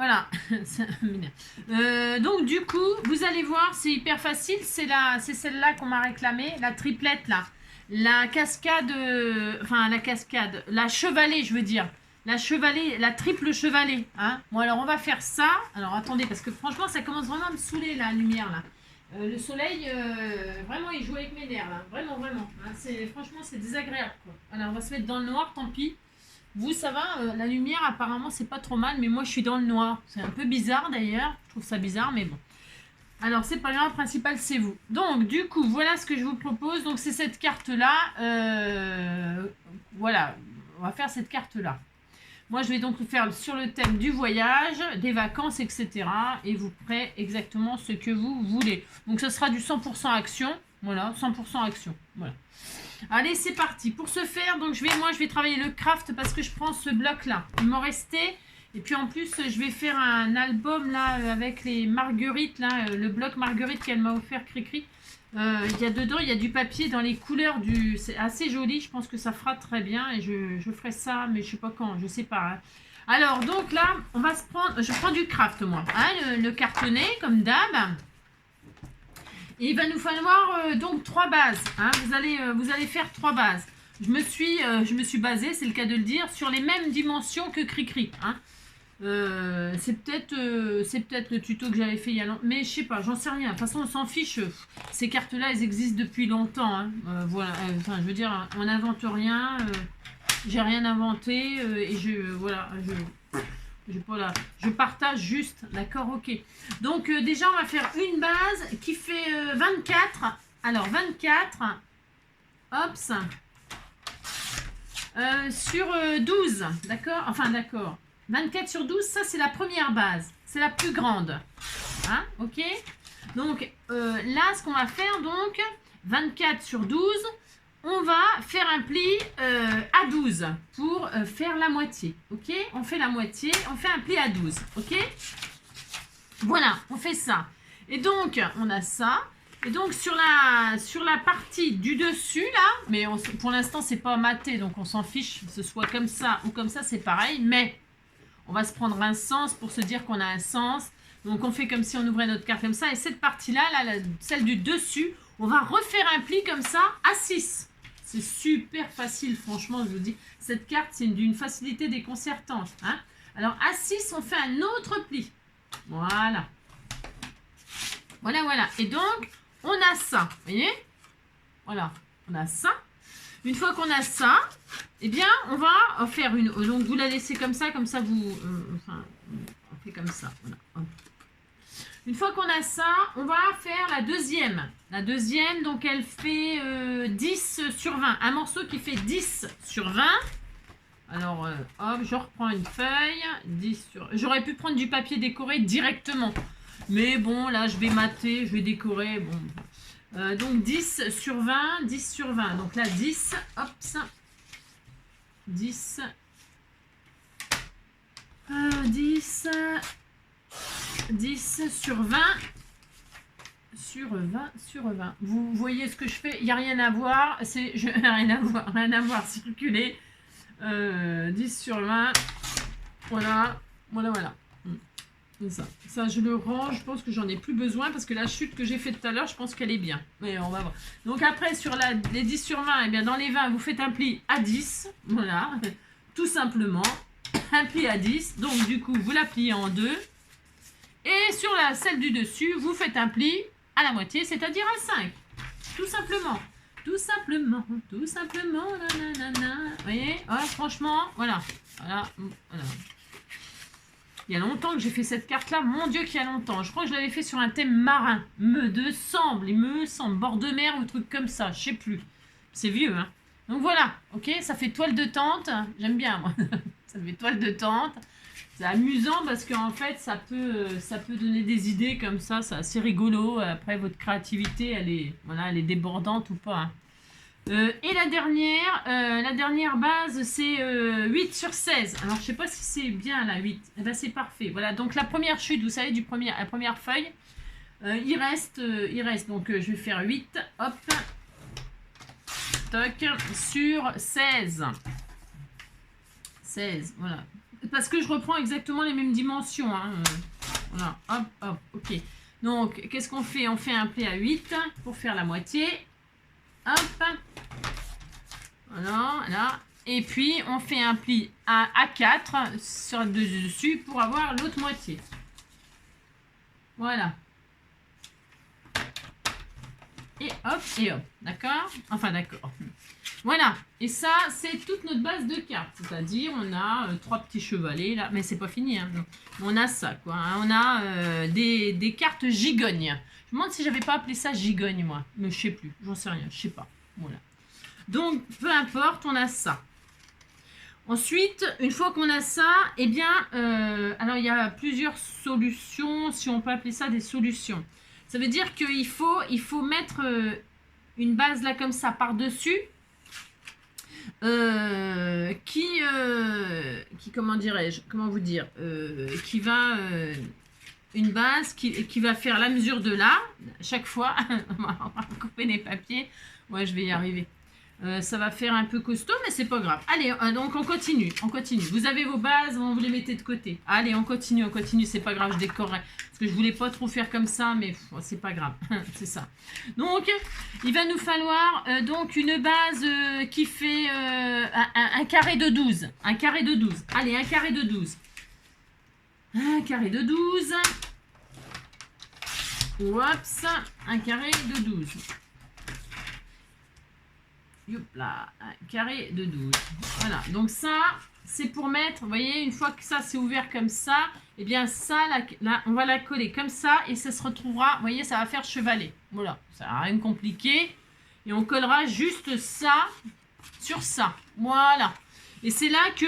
Voilà. Ça m'énerve. Donc du coup, vous allez voir, c'est hyper facile. C'est celle-là qu'on m'a réclamée, la triplette là. La cascade, la chevalet, je veux dire. La chevalet, la triple chevalet. Hein. Bon, alors on va faire ça. Alors attendez, parce que franchement, ça commence vraiment à me saouler la lumière là. Le soleil, vraiment, il joue avec mes nerfs là. Vraiment, vraiment. Hein. Franchement, c'est désagréable quoi. Alors on va se mettre dans le noir, tant pis. Vous, ça va, la lumière, apparemment, c'est pas trop mal, mais moi, je suis dans le noir. C'est un peu bizarre, d'ailleurs. Je trouve ça bizarre, mais bon. Alors, c'est pas grave, le principal, c'est vous. Donc, du coup, voilà ce que je vous propose. Donc, c'est cette carte-là. Voilà, on va faire cette carte-là. Moi, je vais donc faire sur le thème du voyage, des vacances, etc. Et vous ferez exactement ce que vous voulez. Donc, ce sera du 100% action. Voilà, 100% action. Voilà. Allez, c'est parti. Pour ce faire, donc je vais travailler le craft parce que je prends ce bloc-là. Il m'en restait. Et puis en plus, je vais faire un album là avec les marguerites, là, le bloc marguerite qu'elle m'a offert, Cricri. Il y a dedans, il y a du papier dans les couleurs du... C'est assez joli, je pense que ça fera très bien. Et je ferai ça, mais je sais pas quand, je sais pas. Hein. Alors, donc là, on va se prendre... Je prends du craft, moi. Hein, le cartonné, comme d'hab. Et il va nous falloir donc 3 bases. Hein. Vous allez faire 3 bases. Je me suis basée, c'est le cas de le dire, sur les mêmes dimensions que Cricri. Hein. C'est peut-être le tuto que j'avais fait il y a longtemps. Mais je sais pas, j'en sais rien. De toute façon, on s'en fiche. Ces cartes-là, elles existent depuis longtemps. Hein. Voilà. Enfin, je veux dire, on n'invente rien. J'ai rien inventé. Et voilà. Je partage juste, d'accord, ok. Donc déjà, on va faire une base qui fait 24. Alors, 24, hops, sur 12, d'accord. Enfin, d'accord. 24 sur 12, ça, c'est la première base. C'est la plus grande. Hein, ok. Donc, là, ce qu'on va faire, donc, 24 sur 12, on va faire un pli à 12 pour faire la moitié. Ok, on fait la moitié, on fait un pli à 12. Ok, voilà, on fait ça. Et donc, on a ça. Et donc, sur la partie du dessus, là, mais pour l'instant, c'est pas maté, donc on s'en fiche, que ce soit comme ça ou comme ça, c'est pareil. Mais on va se prendre un sens pour se dire qu'on a un sens. Donc, on fait comme si on ouvrait notre carte comme ça. Et cette partie-là, celle du dessus, on va refaire un pli comme ça à 6. C'est super facile, franchement, je vous dis. Cette carte, c'est d'une facilité déconcertante. Hein. Alors, à 6, on fait un autre pli. Voilà. Voilà, voilà. Et donc, on a ça. Vous voyez? Voilà. On a ça. Une fois qu'on a ça, eh bien, on va faire une... Donc, vous la laissez comme ça vous... enfin, on fait comme ça. Voilà. Une fois qu'on a ça, on va faire la deuxième. La deuxième, donc elle fait 10 sur 20. Un morceau qui fait 10 sur 20. Alors, hop, je reprends une feuille. 10 sur... J'aurais pu prendre du papier décoré directement. Mais bon, là, je vais mater, je vais décorer. Bon. Donc, 10 sur 20, 10 sur 20. Donc là, 10, hop, ça. 10. 10 sur 20 sur 20 sur 20. Vous voyez ce que je fais? Il n'y a rien à voir. Rien à voir. Circuler. 10 sur 20. Voilà. Voilà, voilà. Ça, je le range. Je pense que j'en ai plus besoin parce que la chute que j'ai faite tout à l'heure, je pense qu'elle est bien. Mais on va voir. Donc après, sur les 10 sur 20, eh bien, dans les 20, vous faites un pli à 10. Voilà. Tout simplement. Un pli à 10. Donc, du coup, vous la pliez en deux. Et sur celle du dessus, vous faites un pli à la moitié, c'est-à-dire à 5. Tout simplement. Tout simplement. Tout simplement. Nanana. Vous voyez? Ouais, franchement, voilà. Voilà. Voilà. Il y a longtemps que j'ai fait cette carte-là. Mon Dieu, qu'il y a longtemps. Je crois que je l'avais fait sur un thème marin. Il me semble. Bord de mer ou truc comme ça. Je sais plus. C'est vieux, hein. Donc voilà. Ok, ça fait toile de tente. J'aime bien, moi. Ça fait toile de tente. C'est amusant parce qu'en fait, ça peut donner des idées comme ça. C'est assez rigolo. Après, votre créativité, elle est débordante ou pas. Hein. Et la dernière base, c'est 8 sur 16. Alors, je sais pas si c'est bien, la 8. Eh ben, c'est parfait. Voilà, donc la première chute, vous savez, la première feuille, il reste. Donc, je vais faire 8. Hop. Toc. Sur 16. 16, voilà. parce que je reprends exactement les mêmes dimensions. Hein. Voilà, hop, hop, ok. Donc, qu'est-ce qu'on fait? On fait un pli à 8 pour faire la moitié. Hop. Voilà, là. Et puis, on fait un pli à 4 sur le dessus pour avoir l'autre moitié. Voilà. Et hop, d'accord? Enfin, d'accord. Voilà, et ça, c'est toute notre base de cartes. C'est-à-dire, on a 3 petits chevalets, là. Mais c'est pas fini, hein. On a ça, quoi. Hein. On a des cartes gigognes. Je me demande si j'avais pas appelé ça gigogne, moi. Mais je sais plus, j'en sais rien, je sais pas. Voilà. Donc, peu importe, on a ça. Ensuite, une fois qu'on a ça, eh bien, alors il y a plusieurs solutions, si on peut appeler ça des solutions. Ça veut dire qu'il faut mettre une base là comme ça par-dessus, qui comment dirais-je, comment vous dire, qui va, une base qui va faire la mesure de là, chaque fois, on va couper les papiers, ouais je vais y arriver. Ça va faire un peu costaud, mais c'est pas grave. Allez, donc on continue, on continue. Vous avez vos bases, vous les mettez de côté. Allez, on continue, c'est pas grave, je décorerai. Parce que je voulais pas trop faire comme ça, mais c'est pas grave, c'est ça. Donc, il va nous falloir donc une base qui fait un carré de 12. Un carré de 12. Allez, un carré de 12. Un carré de 12. Oups, un carré de 12. Hop là, un carré de 12. Voilà, donc ça, c'est pour mettre, vous voyez, une fois que ça c'est ouvert comme ça, et bien ça, là, on va la coller comme ça, et ça se retrouvera, vous voyez, ça va faire chevalet. Voilà, ça n'a rien de compliqué. Et on collera juste ça sur ça. Voilà. Et c'est là que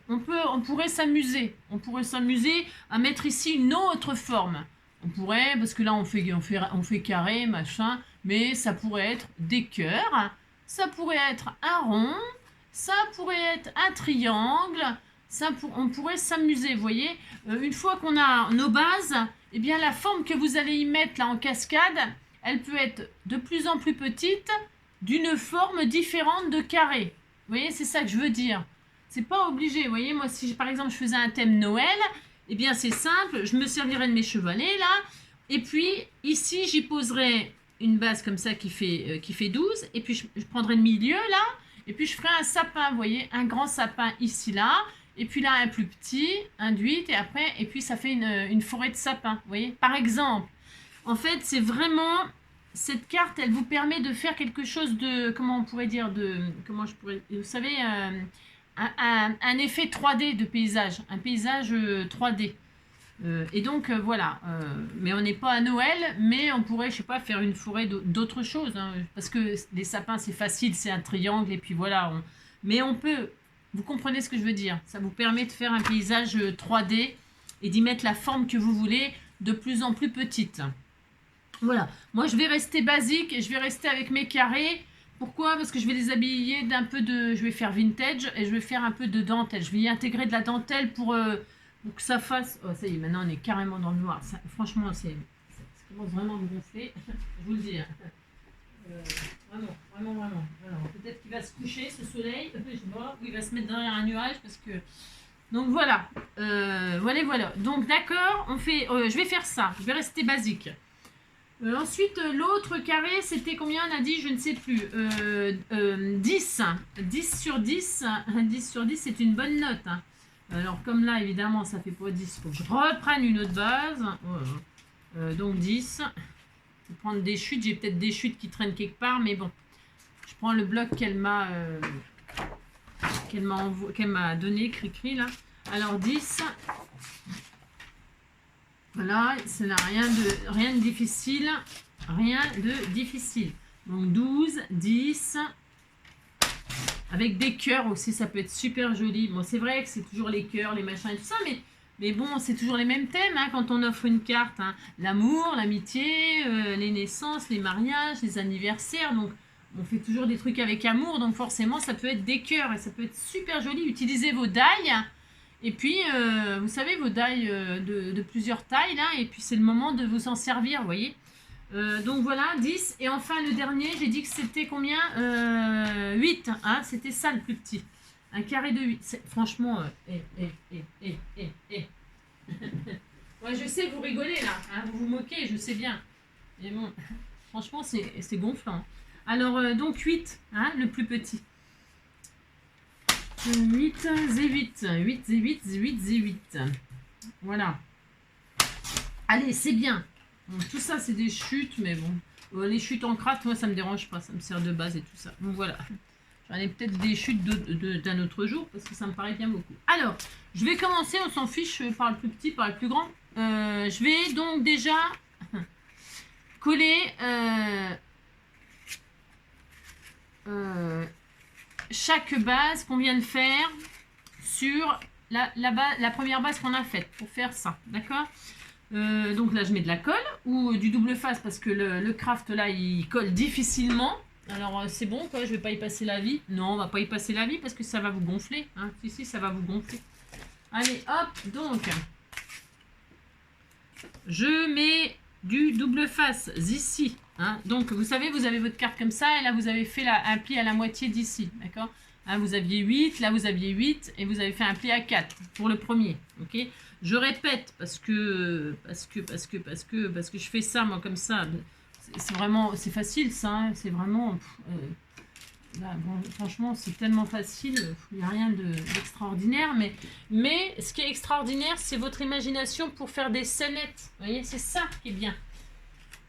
on pourrait s'amuser. On pourrait s'amuser à mettre ici une autre forme. On pourrait, parce que là on fait carré, machin, mais ça pourrait être des cœurs. Ça pourrait être un rond, ça pourrait être un triangle, on pourrait s'amuser, vous voyez. Une fois qu'on a nos bases, eh bien la forme que vous allez y mettre là en cascade, elle peut être de plus en plus petite, d'une forme différente de carré. Vous voyez, c'est ça que je veux dire. C'est pas obligé, vous voyez, moi si par exemple je faisais un thème Noël, eh bien c'est simple, je me servirais de mes chevalets là, et puis ici j'y poserai une base comme ça qui fait 12, et puis je prendrai le milieu là, et puis je ferai un sapin, vous voyez, un grand sapin ici là, et puis là un plus petit, un de 8, et après, et puis ça fait une forêt de sapins, vous voyez, par exemple. En fait, c'est vraiment, cette carte, elle vous permet de faire quelque chose de, comment on pourrait dire, vous savez, un effet 3D de paysage, un paysage 3D. Et donc voilà, mais on n'est pas à Noël, mais on pourrait, je sais pas, faire une forêt d'autres choses, hein, parce que les sapins c'est facile, c'est un triangle, et puis voilà, mais on peut, vous comprenez ce que je veux dire, ça vous permet de faire un paysage 3D et d'y mettre la forme que vous voulez, de plus en plus petite. Voilà, moi je vais rester basique, je vais rester avec mes carrés. Pourquoi? Parce que je vais les habiller d'un peu de, je vais faire vintage, et je vais faire un peu de dentelle, je vais y intégrer de la dentelle pour que ça fasse... Oh, ça y est, maintenant on est carrément dans le noir. Ça, franchement, ça commence vraiment à me gonfler. Je vous le dis. Hein. Vraiment. Alors, peut-être qu'il va se coucher, ce soleil. Je sais pas, ou il va se mettre derrière un nuage parce que... Donc voilà. Voilà. Donc d'accord, je vais faire ça. Je vais rester basique. Ensuite, l'autre carré, c'était combien on a dit? Je ne sais plus. 10. 10 sur 10. 10 sur 10, c'est une bonne note. Hein. Alors, comme là, évidemment, ça fait pas 10. Il faut que je reprenne une autre base. Donc, 10. Je vais prendre des chutes. J'ai peut-être des chutes qui traînent quelque part. Mais bon, je prends le bloc qu'elle m'a donné, cri-cri, là. Alors, 10. Voilà, ça n'a rien de difficile. Rien de difficile. Donc, 12, 10... Avec des cœurs aussi, ça peut être super joli. Bon, c'est vrai que c'est toujours les cœurs, les machins et tout ça, mais bon, c'est toujours les mêmes thèmes hein, quand on offre une carte. Hein. L'amour, l'amitié, les naissances, les mariages, les anniversaires. Donc, on fait toujours des trucs avec amour, donc forcément, ça peut être des cœurs et ça peut être super joli. Utilisez vos dailles. Et puis, vous savez, vos dailles de plusieurs tailles, là, et puis c'est le moment de vous en servir, vous voyez. Donc voilà, 10. Et enfin, le dernier, j'ai dit que c'était combien 8. Hein, c'était ça le plus petit. Un carré de 8. Franchement, Ouais, je sais, vous rigolez là, hein, vous vous moquez, je sais bien. Mais bon, franchement, c'est gonflant. Alors, donc 8, hein, le plus petit. 8 Z8. 8 Z8, 8 Z8. Voilà. Allez, c'est bien. Bon, tout ça, c'est des chutes, mais bon. Les chutes en cratte, moi, ça me dérange pas. Ça me sert de base et tout ça. Donc voilà. J'en ai peut-être des chutes d'un autre jour, parce que ça me paraît bien beaucoup. Alors, je vais commencer, on s'en fiche par le plus petit, par le plus grand. Je vais donc déjà coller chaque base qu'on vient de faire sur la première base qu'on a faite pour faire ça, d'accord. Donc là je mets de la colle ou du double face parce que le craft là il colle difficilement. Alors c'est bon quoi, je vais pas y passer la vie. Non, on va pas y passer la vie parce que ça va vous gonfler, hein. Si, ça va vous gonfler. Allez hop, donc je mets du double face ici, hein. Donc vous savez, vous avez votre carte comme ça et là vous avez fait un pli à la moitié d'ici, d'accord, hein, vous aviez 8, là vous aviez 8 et vous avez fait un pli à 4 pour le premier, ok. Je répète parce que je fais ça moi comme ça, c'est vraiment, c'est facile ça, hein, c'est vraiment là, bon, franchement c'est tellement facile, il n'y a rien d'extraordinaire, mais ce qui est extraordinaire c'est votre imagination pour faire des scénettes, vous voyez, c'est ça qui est bien.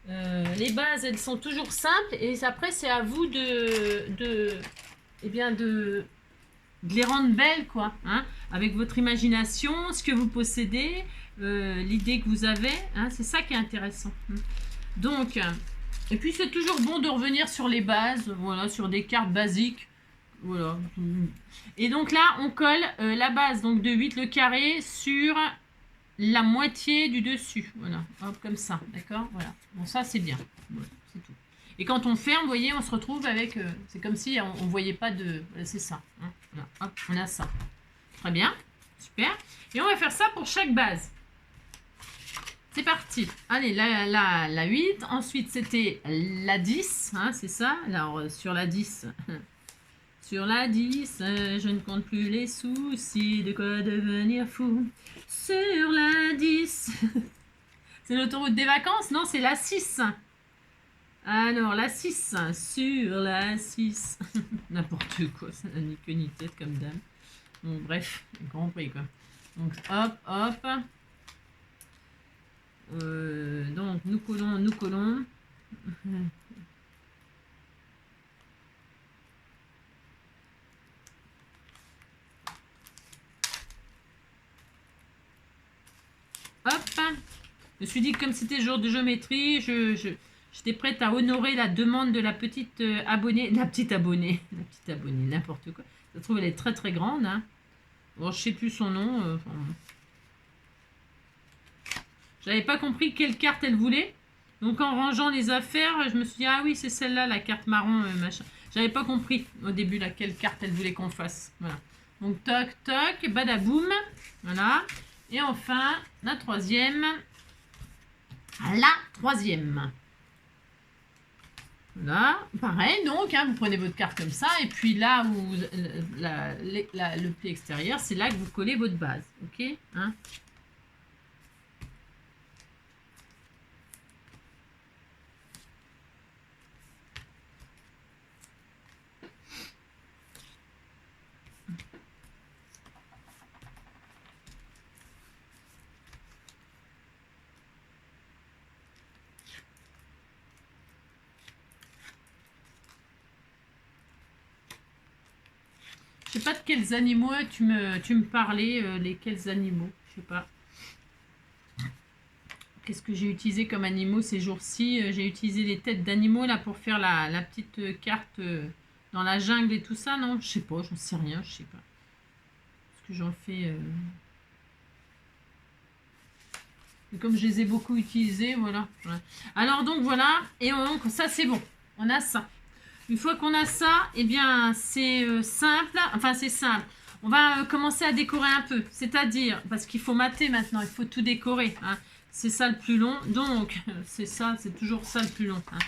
Les bases elles sont toujours simples et après c'est à vous de les rendre belles quoi, hein, avec votre imagination, ce que vous possédez, l'idée que vous avez, hein, c'est ça qui est intéressant. Donc et puis c'est toujours bon de revenir sur les bases, voilà, sur des cartes basiques, voilà. Et donc là on colle la base donc de 8, le carré, sur la moitié du dessus, voilà, hop, comme ça, d'accord, voilà. Bon ça c'est bien, voilà, c'est tout. Et quand on ferme, vous voyez, on se retrouve avec, c'est comme si on ne voyait pas de, voilà, c'est ça, hein, voilà, hop, on a ça. Très bien, super. Et on va faire ça pour chaque base. C'est parti. Allez, la 8. Ensuite, c'était la 10. Hein, c'est ça. Alors, sur la 10. Sur la 10, je ne compte plus les soucis. De quoi devenir fou. Sur la 10. C'est l'autoroute des vacances? Non, c'est la 6. Alors, la 6. Sur la 6. N'importe quoi. Ça n'a ni queue ni tête comme dame. Bon, bref, compris quoi. Donc, hop, hop. Donc nous collons. Hop. Je me suis dit que comme c'était jour de géométrie, j'étais prête à honorer la demande de la petite abonnée. La petite abonnée, n'importe quoi. Ça se trouve, elle est très très grande. Hein. Bon, je sais plus son nom. J'avais pas compris quelle carte elle voulait. Donc en rangeant les affaires, je me suis dit, ah oui, c'est celle-là, la carte marron, machin. J'avais pas compris au début laquelle carte elle voulait qu'on fasse. Voilà. Donc toc, toc, badaboum. Voilà. Et enfin, la troisième. Voilà. Pareil, donc, hein, vous prenez votre carte comme ça. Et puis là où le pli extérieur, c'est là que vous collez votre base. Ok, hein. Je sais pas de quels animaux tu me parlais, lesquels animaux, je sais pas. Qu'est-ce que j'ai utilisé comme animaux ces jours-ci? J'ai utilisé les têtes d'animaux là pour faire la petite carte dans la jungle et tout ça, non? Je sais pas, j'en sais rien, je sais pas. Parce que j'en fais... Et comme je les ai beaucoup utilisés, voilà. Alors donc voilà, et donc ça c'est bon, on a ça. Une fois qu'on a ça, eh bien, c'est simple. Enfin, c'est simple. On va commencer à décorer un peu. C'est-à-dire, parce qu'il faut mater maintenant, il faut tout décorer. Hein. C'est ça le plus long. Donc, c'est ça, c'est toujours ça le plus long. Hein.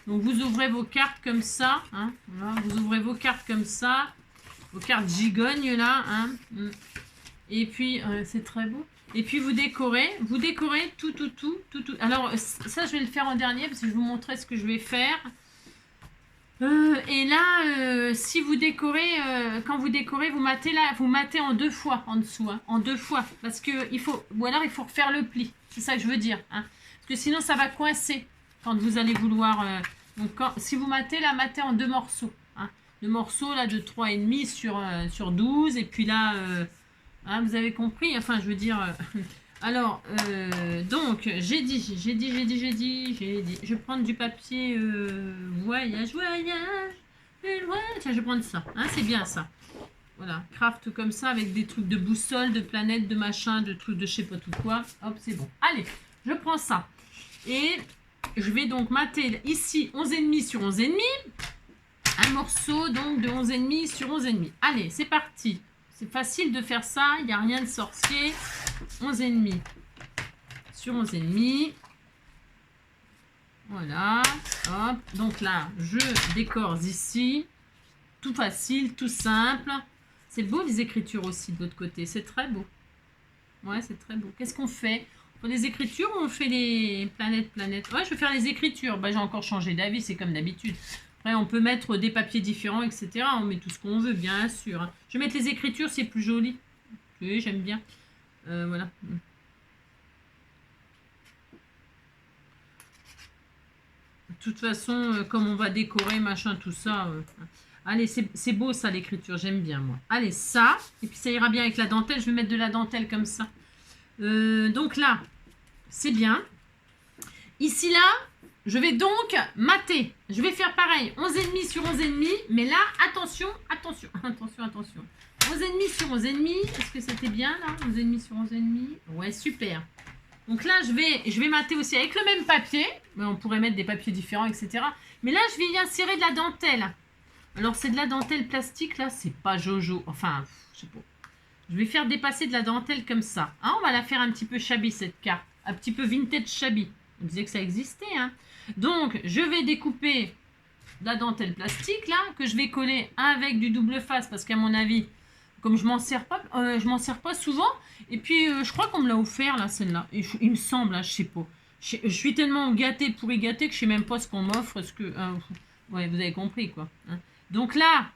Donc, vous ouvrez vos cartes comme ça. Hein. Voilà, vous ouvrez vos cartes comme ça. aux cartes gigognes là. Hein. Et puis, c'est très beau. Et puis vous décorez tout. Alors ça, je vais le faire en dernier parce que je vais vous montrer ce que je vais faire. Et là, si vous décorez, quand vous décorez, vous matez en 2 fois en dessous, hein, en 2 fois, parce que ou alors il faut refaire le pli. C'est ça que je veux dire, hein, parce que sinon ça va coincer quand vous allez vouloir. Donc si vous matez en 2 morceaux, hein, le morceau là de 3,5 sur 12, et puis là, hein, vous avez compris. Enfin, je veux dire. Alors, donc, j'ai dit. Je vais prendre du papier voyage. Tiens, je vais prendre ça. Hein, c'est bien ça. Voilà, craft comme ça avec des trucs de boussole, de planète, de machin, de trucs de je sais pas tout quoi. Hop, c'est bon. Allez, je prends ça. Et je vais donc mater ici 11,5 sur 11,5. Un morceau donc de 11,5 sur 11,5. Allez, c'est parti. C'est facile de faire ça, il n'y a rien de sorcier. 11,5 sur 11,5. Voilà. Hop. Donc là, je décore ici. Tout facile, tout simple. C'est beau les écritures aussi de l'autre côté. C'est très beau. Ouais, c'est très beau. Qu'est-ce qu'on fait? On fait les écritures ou on fait les planètes? Ouais, je vais faire les écritures. Bah, j'ai encore changé d'avis, c'est comme d'habitude. Après, on peut mettre des papiers différents, etc. On met tout ce qu'on veut, bien sûr. Je vais mettre les écritures, c'est plus joli. Oui, j'aime bien. Voilà. De toute façon, comme on va décorer, machin, tout ça. Allez, c'est beau ça, l'écriture. J'aime bien, moi. Allez, ça. Et puis, ça ira bien avec la dentelle. Je vais mettre de la dentelle comme ça. Donc là, c'est bien. Ici, là, je vais donc mater. Je vais faire pareil. 11,5 sur 11,5. Mais là, attention. 11,5 sur 11,5. Est-ce que c'était bien, là? 11,5 sur 11,5. Ouais, super. Donc là, je vais mater aussi avec le même papier. Mais on pourrait mettre des papiers différents, etc. Mais là, je vais y insérer de la dentelle. Alors, c'est de la dentelle plastique, là. C'est pas Jojo. Enfin, je sais pas. Je vais faire dépasser de la dentelle comme ça. Hein, on va la faire un petit peu shabby, cette carte. Un petit peu vintage shabby. On disait que ça existait, hein. Donc, je vais découper de la dentelle plastique, là, que je vais coller avec du double face, parce qu'à mon avis, comme je m'en sers pas souvent, et puis je crois qu'on me l'a offert, là, celle-là. Il me semble, hein, je sais pas. Je suis tellement gâtée, pourri gâtée, que je sais même pas ce qu'on m'offre. Ouais, vous avez compris, quoi. Hein. Donc là,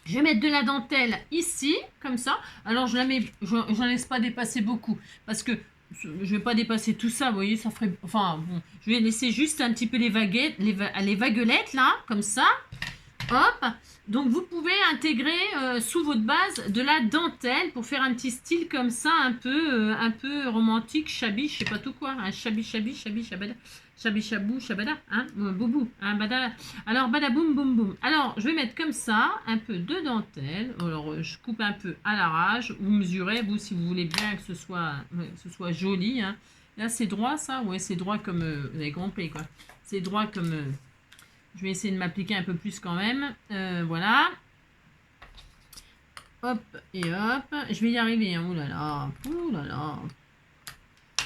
je vais mettre de la dentelle ici, comme ça. Alors, je n'en laisse pas dépasser beaucoup, parce que je ne vais pas dépasser tout ça, vous voyez, ça ferait... Enfin, bon, je vais laisser juste un petit peu les vaguelettes, là, comme ça. Hop. Donc, vous pouvez intégrer sous votre base de la dentelle pour faire un petit style comme ça, un peu romantique, shabby, je sais pas tout quoi. Hein, shabby, shabada. Shabi chabou, shabada, hein, boubou, hein, bada. Alors, badaboum, boum, boum. Alors, je vais mettre comme ça, un peu de dentelle. Alors, je coupe un peu à l'arrache. Vous mesurez, vous, si vous voulez bien que ce soit joli. Hein. Là, c'est droit, ça? Ouais, c'est droit comme... vous avez compris, quoi. C'est droit comme... je vais essayer de m'appliquer un peu plus quand même. Voilà. Hop et hop. Je vais y arriver. Hein. Ouh là là. Ouh là là.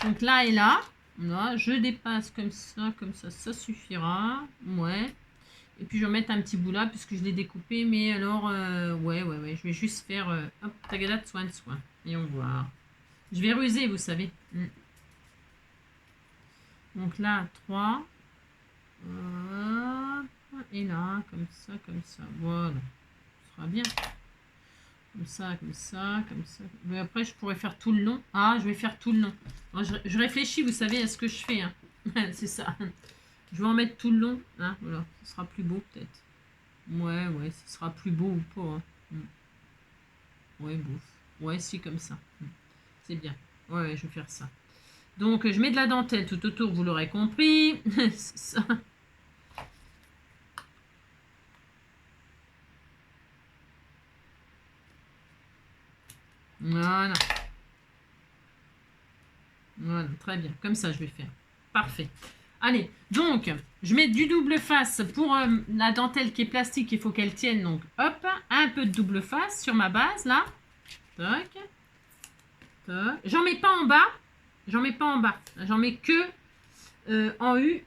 Donc, là et là. Là, je dépasse comme ça, ça suffira. Ouais. Et puis, je vais mettre un petit bout là, puisque je l'ai découpé. Mais alors, ouais. Je vais juste faire, hop, tagada, soin. Et on voit. Je vais ruser, vous savez. Donc là, 3. Hop. Et là, comme ça. Voilà. Ce sera bien. Comme ça. Mais après, je pourrais faire tout le long. Ah, je vais faire tout le long. Alors, je réfléchis, vous savez, à ce que je fais. Hein. C'est ça. Je vais en mettre tout le long. Hein. Voilà. Ce sera plus beau, peut-être. Ouais. Ce sera plus beau ou pas. Hein. Ouais, bouf. Ouais, si, comme ça. C'est bien. Ouais, je vais faire ça. Donc, je mets de la dentelle tout autour, vous l'aurez compris. C'est ça. Voilà. Voilà, très bien. Comme ça, je vais faire. Parfait. Allez, donc, je mets du double face pour la dentelle qui est plastique. Il faut qu'elle tienne. Donc, hop, un peu de double face sur ma base, là. Tac. J'en mets pas en bas. J'en mets que en U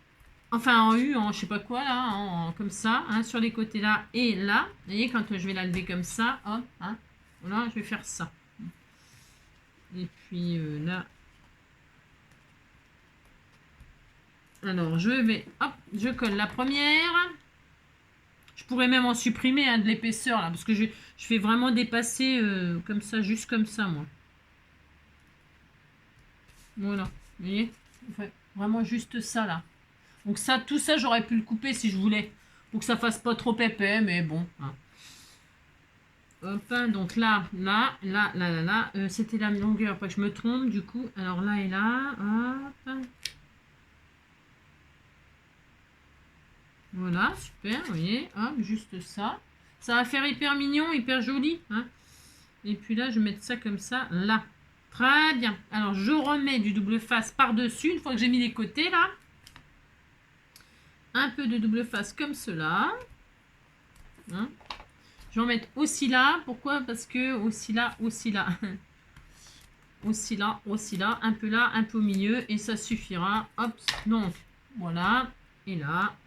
enfin en U, en je sais pas quoi là, comme ça, hein, sur les côtés là et là. Vous voyez, quand je vais la lever comme ça, hop, hein, voilà, je vais faire ça. Et puis là. Alors, je vais, hop, je colle la première. Je pourrais même en supprimer de l'épaisseur là, parce que je fais vraiment dépasser comme ça, juste comme ça, moi. Voilà, vous voyez, enfin, vraiment juste ça là. Donc ça, tout ça, j'aurais pu le couper si je voulais, pour que ça fasse pas trop épais, mais bon. Hein. Hop, donc là, c'était la longueur, pas que je me trompe, du coup. Alors là et là, hop. Voilà, super, vous voyez, hop, juste ça. Ça va faire hyper mignon, hyper joli. Hein. Et puis là, je vais mettre ça comme ça, là. Très bien. Alors, je remets du double face par-dessus, une fois que j'ai mis les côtés, là. Un peu de double face comme cela. Hein. Je vais en mettre aussi là. Pourquoi? Parce que aussi là, aussi là. Aussi là, aussi là. Un peu là, un peu au milieu. Et ça suffira. Hop, donc, voilà. Et là.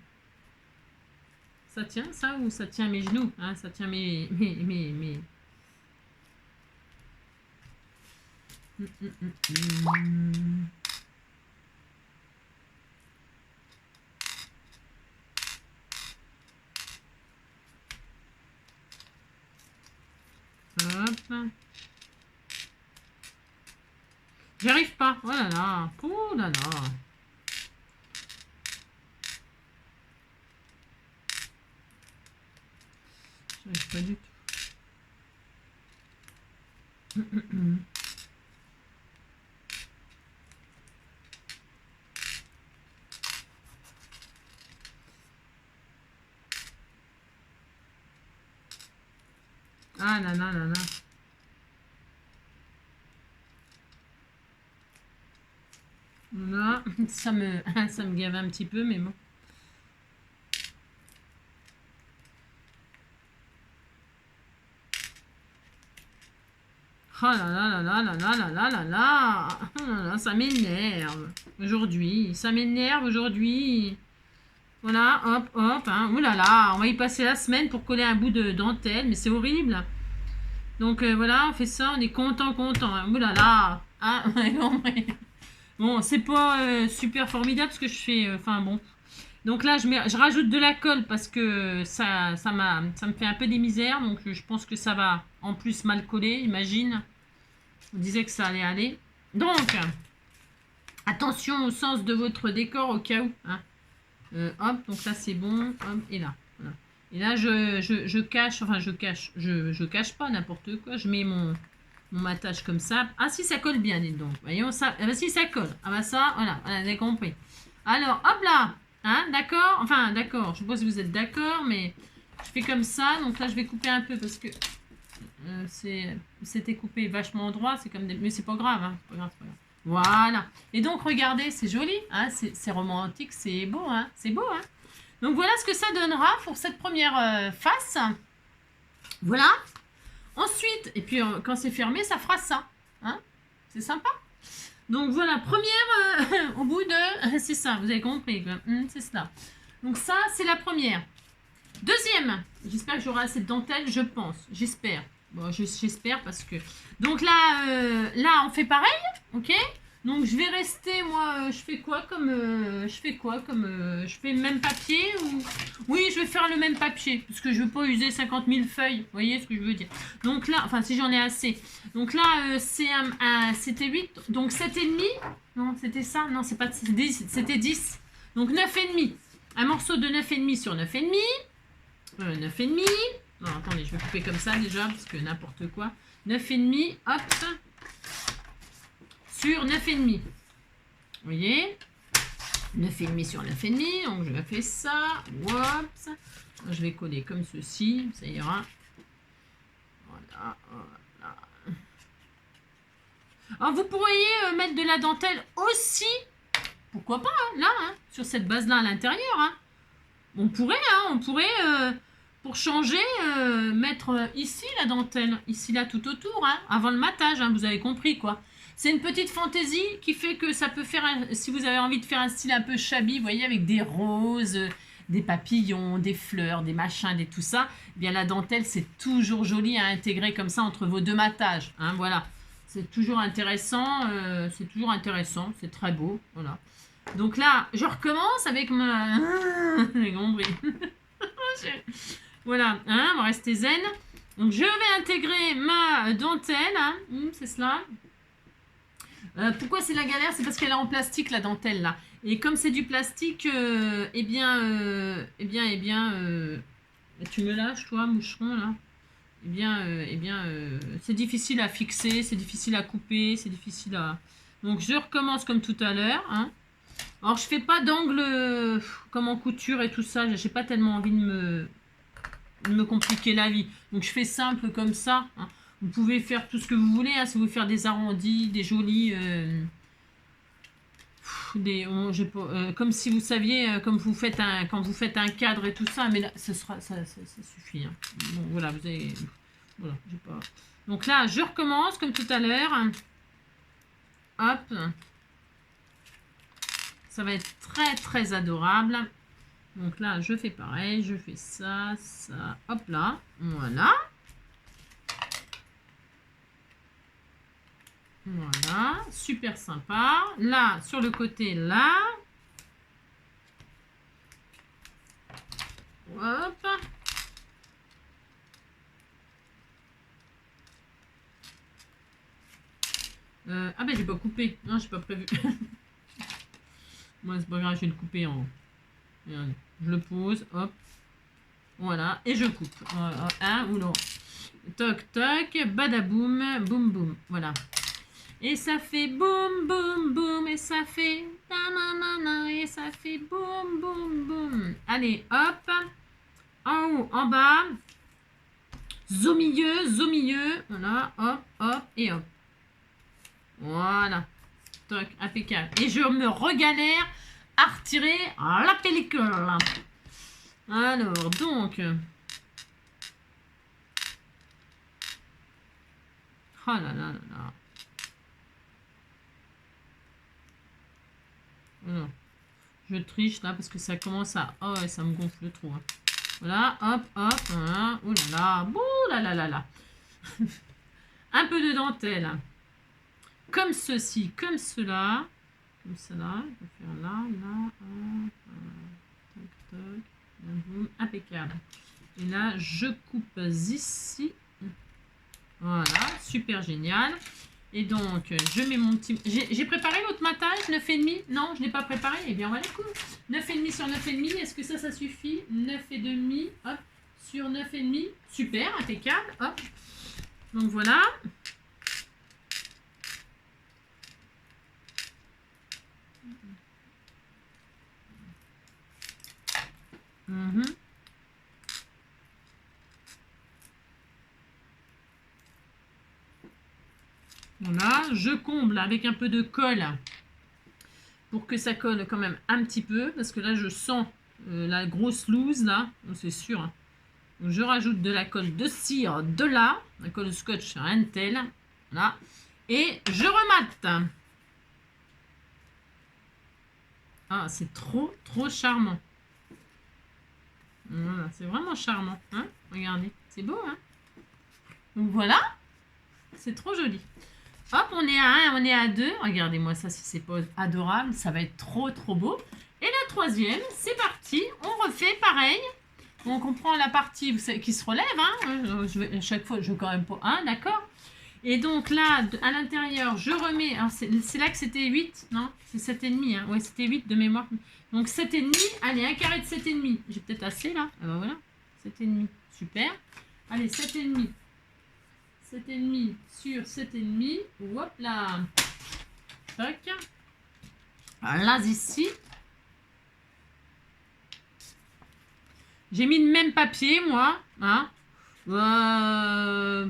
Ça tient ça ou ça tient mes genoux, hein, ça tient mes... Hop. J'y arrive pas. Oh là là. Oh là là. J'arrive pas du tout. Ah là là là là. Là, ça me gave un petit peu, mais bon. Oh là là là là là là là là là là, ça m'énerve aujourd'hui, ça m'énerve aujourd'hui. Voilà, hop, hop, hein. Ouh là là, on va y passer la semaine pour coller un bout de dentelle, mais c'est horrible. Donc voilà, on fait ça, on est content, content. Hein. Ouh là là, hein. Bon, c'est pas super formidable ce que je fais, enfin bon. Donc là, je rajoute de la colle parce que ça me fait un peu des misères, donc je pense que ça va en plus mal coller, imagine. On disait que ça allait aller. Donc, attention au sens de votre décor au cas où. Hein. Hop, donc là c'est bon. Hop, et là. Voilà. Et là, je cache, enfin je cache pas n'importe quoi. Je mets mon matage comme ça. Ah si, ça colle bien, dites donc. Voyons ça. Ah bah si, ça colle. Ah bah ça, voilà, on a compris. Alors, hop là. Hein, d'accord. Enfin, d'accord. Je sais pas si vous êtes d'accord, mais je fais comme ça. Donc là, je vais couper un peu parce que c'était coupé vachement droit. C'est comme des... Mais c'est pas grave, hein. C'est pas grave, c'est pas grave. Voilà. Et donc, regardez, c'est joli. Hein, c'est romantique, c'est beau. Hein, c'est beau. Hein. Donc, voilà ce que ça donnera pour cette première face. Voilà. Ensuite, et puis quand c'est fermé, ça fera ça. Hein, c'est sympa. Donc, voilà. Première, au bout de... c'est ça, vous avez compris. C'est ça. Donc, ça, c'est la première. Deuxième. J'espère que j'aurai assez de dentelle, je pense. J'espère. Bon, j'espère parce que... Donc là, là, on fait pareil, ok? Donc je vais rester, moi, je fais quoi comme... je fais le même papier ou... Oui, je vais faire le même papier, parce que je ne veux pas user 50 000 feuilles, vous voyez ce que je veux dire? Donc là, enfin, si j'en ai assez. Donc là, c'était 8, donc 7,5. Non, c'était ça? Non, c'est pas 10, c'était 10. Donc 9,5. Un morceau de 9,5 sur 9,5. 9,5. Non, attendez, je vais couper comme ça déjà, parce que n'importe quoi. 9,5, hop, sur 9,5. Vous voyez? 9,5 sur 9,5, donc je fais ça. Oups. Je vais coller comme ceci, ça ira. Voilà, voilà. Alors, vous pourriez mettre de la dentelle aussi, pourquoi pas, hein, là, hein, sur cette base-là à l'intérieur. Hein. On pourrait, pour changer, mettre ici la dentelle, ici là tout autour, hein, avant le matage, hein, vous avez compris quoi. C'est une petite fantaisie qui fait que ça peut faire, si vous avez envie de faire un style un peu shabby, vous voyez, avec des roses, des papillons, des fleurs, des machins, des tout ça, eh bien la dentelle, c'est toujours joli à intégrer comme ça entre vos deux matages. Hein, voilà. C'est toujours intéressant, c'est très beau. Voilà. Donc là, je recommence avec ma... Les nombris. Voilà, hein, on va rester zen. Donc je vais intégrer ma dentelle, hein, c'est cela. Pourquoi c'est la galère? C'est parce qu'elle est en plastique, la dentelle là. Et comme c'est du plastique, tu me lâches toi, moucheron là. C'est difficile à fixer, c'est difficile à couper, c'est difficile à... Donc je recommence comme tout à l'heure. Hein. Alors je fais pas d'angle comme en couture et tout ça, j'ai pas tellement envie de me compliquer la vie. Donc je fais simple comme ça. Hein. Vous pouvez faire tout ce que vous voulez, hein, si vous voulez faire des arrondis, des jolis... comme si vous saviez, comme vous faites quand vous faites un cadre et tout ça, mais là, ça suffit. Hein. Bon, voilà, vous avez... Voilà, j'ai pas... Donc là, je recommence comme tout à l'heure. Hop. Ça va être très, très adorable. Donc là, je fais pareil. Je fais ça, ça. Hop là. Voilà. Voilà. Super sympa. Là, sur le côté, là. Hop. Ah ben, j'ai pas coupé. Non, j'ai pas prévu. Moi, c'est pas grave, je vais le couper en... Regardez. Je le pose, hop. Voilà, et je coupe. Un ou non. Toc, toc, badaboum, boum, boum. Voilà. Et ça fait boum, boum, boum. Et ça fait... Et ça fait boum, boum, boum. Allez, hop. En haut, en bas. Zo milieu. Voilà, hop, hop et hop. Voilà. Toc, impeccable. Et je me regalère à retirer la pellicule. Alors, donc... Oh là là là là. Voilà. Je triche là parce que ça commence à... Oh, ouais, ça me gonfle trop. Hein. Voilà, hop, hop. Voilà. Oh là là. Bouh là là là là. Un peu de dentelle. Comme ceci, comme cela. Comme cela. Je vais faire là, là. Toc, toc. Boum, impeccable. Et là, je coupe ici. Voilà, super génial. Et donc, je mets mon petit... J'ai préparé l'autre matage, 9,5. Non, je ne l'ai pas préparé. Eh bien, on va les couper. 9,5 sur 9,5. Est-ce que ça suffit? 9,5. Hop, sur 9,5. Super, impeccable. Hop. Donc, voilà. Voilà, je comble avec un peu de colle pour que ça colle quand même un petit peu parce que là je sens la grosse loose là, c'est sûr. Hein. Donc, je rajoute de la colle de cire de là, la colle de scotch Intel, là, et je remate. Ah, c'est trop charmant. Voilà, c'est vraiment charmant. Hein. Regardez, c'est beau. Hein. Donc voilà, c'est trop joli. Hop, on est à 1, on est à 2. Regardez-moi ça, si c'est pas adorable, ça va être trop beau. Et la troisième, c'est parti. On refait pareil. Donc on prend la partie vous savez, qui se relève. Hein. À chaque fois, je veux quand même pas 1, d'accord. Et donc là, à l'intérieur, je remets... C'est là que c'était 8, non? C'est 7,5. Hein. Ouais, c'était 8 de mémoire. Donc 7,5. Allez, un carré de 7,5. J'ai peut-être assez là. Ah ben voilà. 7,5. Super. Allez, 7,5. 7,5 sur 7,5. Hop là. Toc. Là, ici. J'ai mis le même papier, moi. Hein.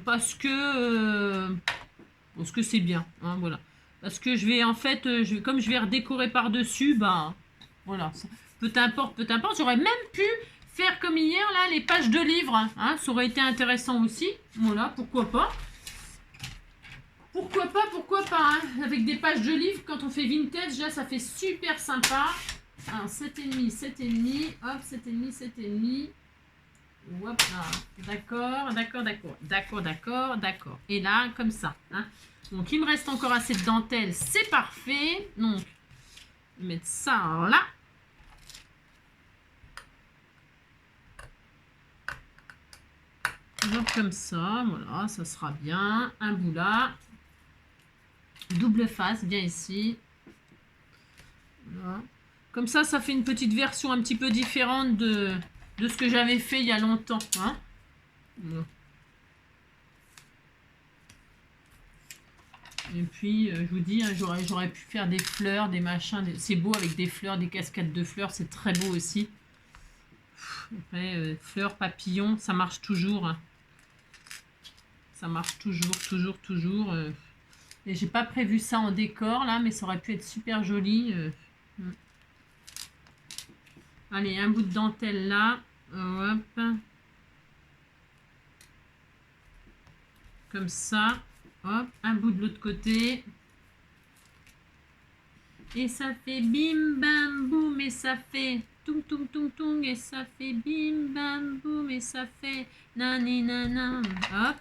Parce que c'est bien. Hein, voilà. Parce que je vais, en fait, comme je vais redécorer par-dessus, bah, voilà. Peu importe. J'aurais même pu faire comme hier, là, les pages de livres. Hein, ça aurait été intéressant aussi. Voilà, pourquoi pas. pourquoi pas, hein. Avec des pages de livres, quand on fait vintage, là, ça fait super sympa. Alors, 7,5, 7,5, hop, 7,5, 7,5. Hop là. D'accord. Et là, comme ça, hein. Donc, il me reste encore assez de dentelle, c'est parfait. Donc, je vais mettre ça là. Toujours comme ça, voilà, ça sera bien. Un bout là. Double face, bien ici. Voilà. Comme ça fait une petite version un petit peu différente de ce que j'avais fait il y a longtemps. Hein, voilà. Et puis, je vous dis, hein, j'aurais pu faire des fleurs, des machins. C'est beau avec des fleurs, des cascades de fleurs. C'est très beau aussi. Après, fleurs, papillons, ça marche toujours. Hein. Ça marche toujours. Et j'ai pas prévu ça en décor, là, mais ça aurait pu être super joli. Allez, un bout de dentelle là. Hop. Comme ça. Hop, un bout de l'autre côté. Et ça fait bim bam boum et ça fait tung tung tung tung et ça fait bim bam boum et ça fait nani nana. Hop.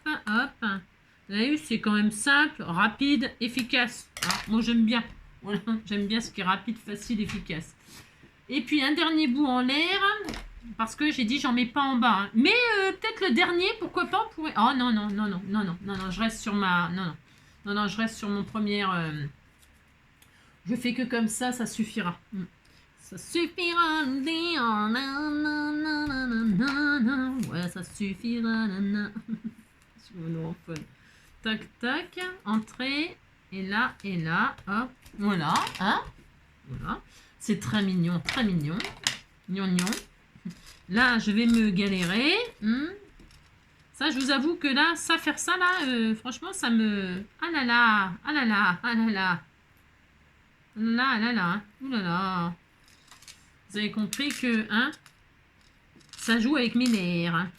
Vous avez vu, c'est quand même simple, rapide, efficace. Ah, moi j'aime bien. Voilà, j'aime bien ce qui est rapide, facile, efficace. Et puis un dernier bout en l'air. Parce que j'ai dit j'en mets pas en bas. Hein. Mais peut-être le dernier, pourquoi pas on pourrait... Oh non, je reste sur ma... Non, je reste sur mon premier... Je fais que comme ça suffira. Ça suffira. Ouais, ça suffira. Tac, entrée. Et là. Hop. Voilà. Hein. Voilà. C'est très mignon. Gnon. Là, je vais me galérer. Ça, je vous avoue que là, faire ça, là, franchement, ça me... Ah là là. Ouh là là. Vous avez compris que, hein, ça joue avec mes nerfs. Hein.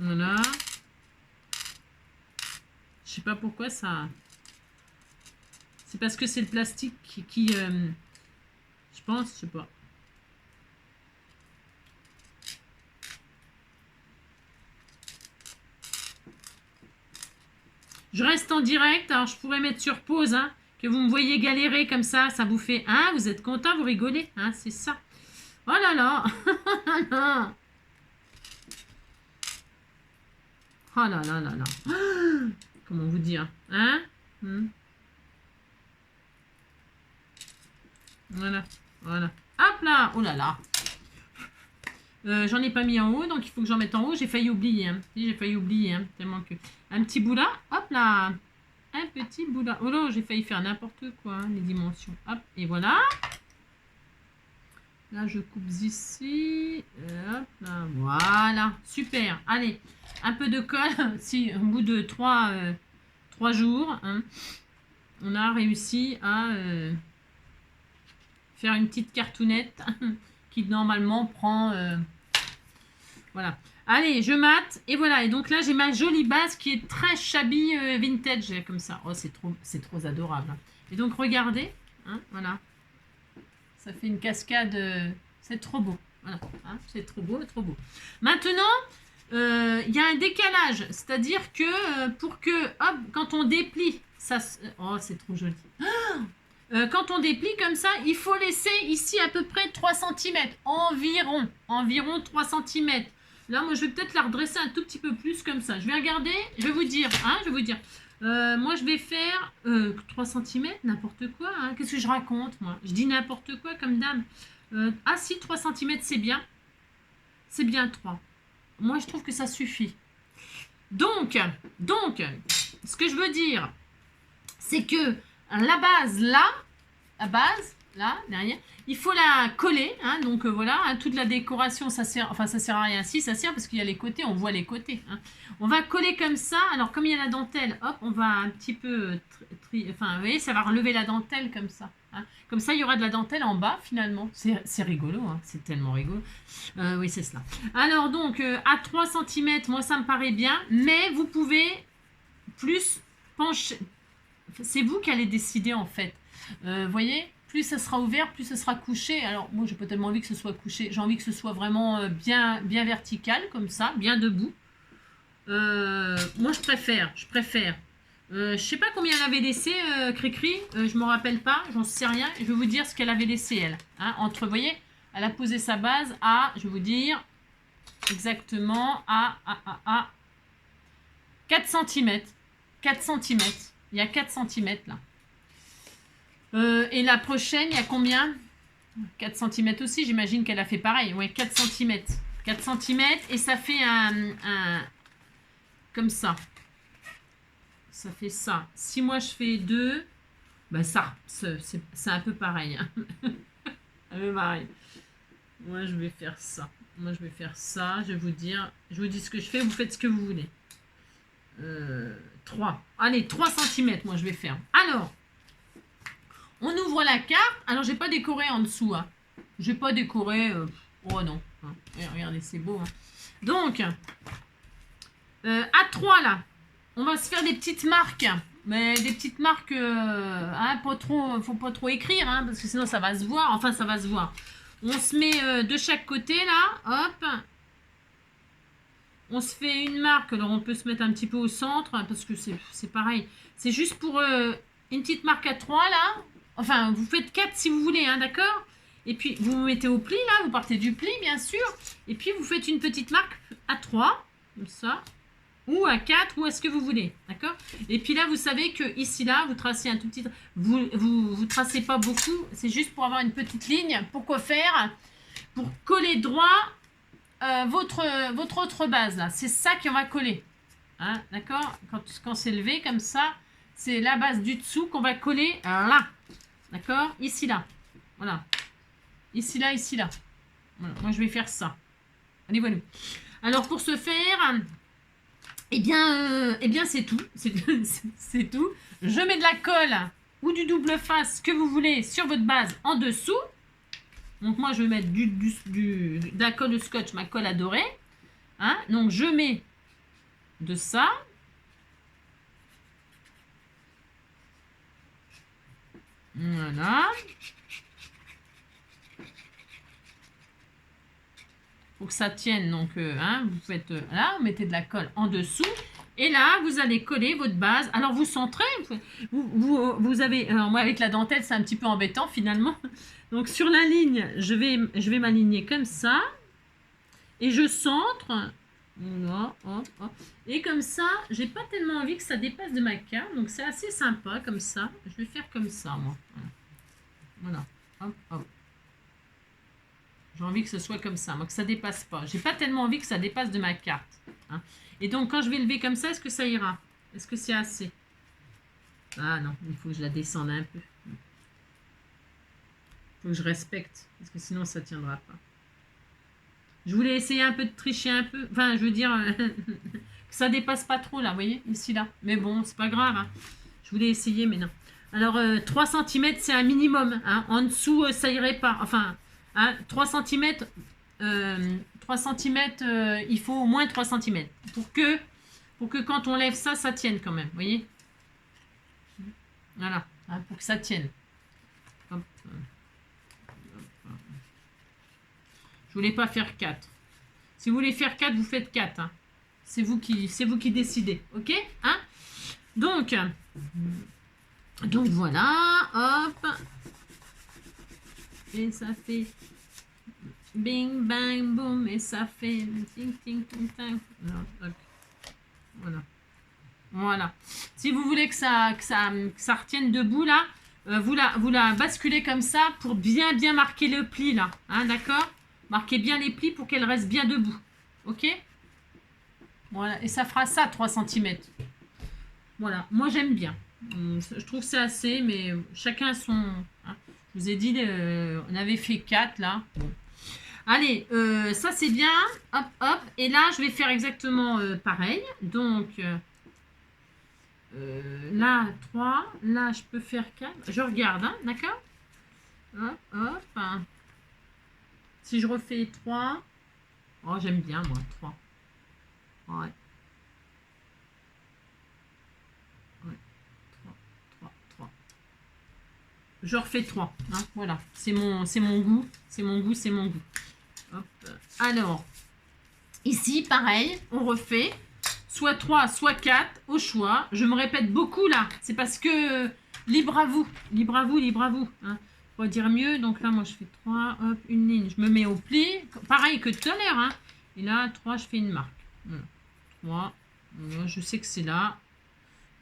Voilà. Je sais pas pourquoi ça... C'est parce que c'est le plastique qui je pense, je sais pas. Je reste en direct, alors je pourrais mettre sur pause, hein, que vous me voyez galérer comme ça vous fait, hein, vous êtes content, vous rigolez, hein, c'est ça. Oh là là. Oh là là. Comment vous dire, hein? Voilà. Hop là. Oh là là. J'en ai pas mis en haut, donc il faut que j'en mette en haut. J'ai failli oublier. Hein. Tellement que... Un petit bout là. Hop là. Un petit bout là. Oh là, j'ai failli faire n'importe quoi, hein, les dimensions. Hop, et voilà. Là, je coupe ici. Hop là. Voilà. Super. Allez. Un peu de colle. Si, au bout de 3 jours, hein, on a réussi à... faire une petite cartoonette qui normalement prend... voilà. Allez, je mate. Et voilà. Et donc là, j'ai ma jolie base qui est très shabby vintage comme ça. Oh, c'est trop adorable. Et donc, regardez. Hein, voilà. Ça fait une cascade. C'est trop beau. Voilà. Hein, c'est trop beau. Maintenant, il y a un décalage. C'est-à-dire que pour que... Hop, quand on déplie... Ça, oh, c'est trop joli. Quand on déplie comme ça, il faut laisser ici à peu près 3 cm. Environ 3 cm. Là, moi, je vais peut-être la redresser un tout petit peu plus comme ça. Je vais regarder, je vais vous dire. Moi, je vais faire 3 cm, n'importe quoi. Hein. Qu'est-ce que je raconte, moi? Je dis n'importe quoi comme dame. Ah si, 3 cm, c'est bien. C'est bien 3. Moi, je trouve que ça suffit. Donc, ce que je veux dire, c'est que la base là, derrière, il faut la coller, hein, donc voilà, hein, toute la décoration, ça sert à rien, si ça sert parce qu'il y a les côtés, on voit les côtés, hein. On va coller comme ça, alors comme il y a la dentelle, hop, on va un petit peu Enfin, vous voyez, ça va relever la dentelle comme ça. Hein. Comme ça, il y aura de la dentelle en bas, finalement. C'est rigolo, hein. C'est tellement rigolo. Oui, c'est cela. Alors, donc, à 3 cm, moi, ça me paraît bien. Mais vous pouvez plus pencher. C'est vous qui allez décider, en fait. Vous voyez, plus ça sera ouvert, plus ça sera couché. Alors, moi, j'ai pas tellement envie que ce soit couché. J'ai envie que ce soit vraiment bien vertical, comme ça, bien debout. Moi, je préfère. Je sais pas combien elle avait laissé, Cricri. Je me rappelle pas, j'en sais rien. Je vais vous dire ce qu'elle avait laissé, elle. Hein, entre, vous voyez, elle a posé sa base à, je vais vous dire, exactement à 4 cm. 4 cm. Il y a 4 cm là. Et la prochaine, il y a combien? 4 cm aussi, j'imagine qu'elle a fait pareil. Ouais, 4 cm. 4 cm et ça fait un comme ça. Ça fait ça. Si moi je fais 2, ben ça, c'est un peu pareil. Hein. Un peu pareil. Moi je vais faire ça. Moi je vais faire ça. Je vous dis ce que je fais. Vous faites ce que vous voulez. 3. Allez, 3 cm. Moi je vais faire. Alors, on ouvre la carte. Alors j'ai pas décoré en dessous. Hein. J'ai pas décoré. Oh non. Hein. Et regardez, c'est beau. Hein. Donc, à 3 là. On va se faire des petites marques, mais des petites marques, hein, pas trop, faut pas trop écrire, hein, parce que sinon ça va se voir, enfin ça va se voir. On se met de chaque côté là, hop. On se fait une marque, alors on peut se mettre un petit peu au centre, parce que c'est pareil. C'est juste pour une petite marque à 3 là, enfin vous faites 4 si vous voulez, hein, d'accord. Et puis vous vous mettez au pli là, vous partez du pli bien sûr, et puis vous faites une petite marque à 3, comme ça. Ou à 4, ou à ce que vous voulez, d'accord. Et puis là, vous savez que ici, là, vous tracez un tout petit... Vous tracez pas beaucoup, c'est juste pour avoir une petite ligne. Pourquoi faire? Pour coller droit votre autre base, là. C'est ça qu'on va coller, hein, d'accord. Quand c'est levé comme ça, c'est la base du dessous qu'on va coller là, d'accord. Ici, là, voilà. Ici, là, ici, là. Voilà. Moi, je vais faire ça. Allez, voilà. Alors, pour ce faire... Eh bien c'est tout. C'est tout. Je mets de la colle ou du double face, ce que vous voulez, sur votre base en dessous. Donc moi, je vais mettre de la colle de scotch, ma colle adorée. Hein? Donc je mets de ça. Voilà. Pour que ça tienne, donc hein, vous faites là, vous mettez de la colle en dessous et là vous allez coller votre base. Alors vous centrez, vous avez, alors moi avec la dentelle c'est un petit peu embêtant finalement. Donc sur la ligne, je vais m'aligner comme ça et je centre. Voilà, hop, hop. Et comme ça, j'ai pas tellement envie que ça dépasse de ma carte, donc c'est assez sympa comme ça. Je vais faire comme ça moi. Voilà, hop, hop. J'ai envie que ce soit comme ça, moi, que ça dépasse pas. J'ai pas tellement envie que ça dépasse de ma carte. Hein. Et donc, quand je vais lever comme ça, est-ce que ça ira? Est-ce que c'est assez? Ah non, il faut que je la descende un peu. Il faut que je respecte, parce que sinon, ça tiendra pas. Je voulais essayer un peu de tricher un peu. Enfin, je veux dire, que ça dépasse pas trop, là, vous voyez, ici, là. Mais bon, c'est pas grave. Hein. Je voulais essayer, mais non. Alors, 3 cm, c'est un minimum. Hein. En dessous, ça irait pas. Enfin... Hein, 3 cm, 3 cm il faut au moins 3 cm pour que quand on lève ça, ça tienne quand même, vous voyez. Voilà, hein, pour que ça tienne. Hop. Je voulais pas faire 4. Si vous voulez faire 4, vous faites 4. Hein. C'est vous qui décidez, ok, hein. Donc voilà, hop. Et ça fait bing, bang, boum. Et ça fait ting, ting, ting, ting. Voilà. Voilà. Si vous voulez que ça retienne debout, là, vous la basculez comme ça pour bien marquer le pli, là. Hein, d'accord? Marquez bien les plis pour qu'elle reste bien debout. Ok? Voilà. Et ça fera ça, 3 cm. Voilà. Moi, j'aime bien. Je trouve que c'est assez, mais chacun son... Hein. Je vous ai dit, on avait fait 4 là. Bon. Allez, ça c'est bien. Hop, hop. Et là, je vais faire exactement pareil. Donc, Là, 3. Là, je peux faire 4. Je regarde, hein, d'accord? Hop, hop. Si je refais 3. Oh, j'aime bien, moi, 3. Ouais. Ouais. 3, 3, 3. Je refais 3. Hein, voilà. C'est mon goût. C'est mon goût, c'est mon goût. Hop. Alors, ici, pareil, on refait. Soit 3, soit 4, au choix. Je me répète beaucoup là. C'est parce que libre à vous. Libre à vous, libre à vous. Hein. Pour dire mieux. Donc là, moi, je fais 3. Hop, une ligne. Je me mets au pli. Pareil que tout à l'heure. Hein. Et là, 3, je fais une marque. 3. Voilà, je sais que c'est là.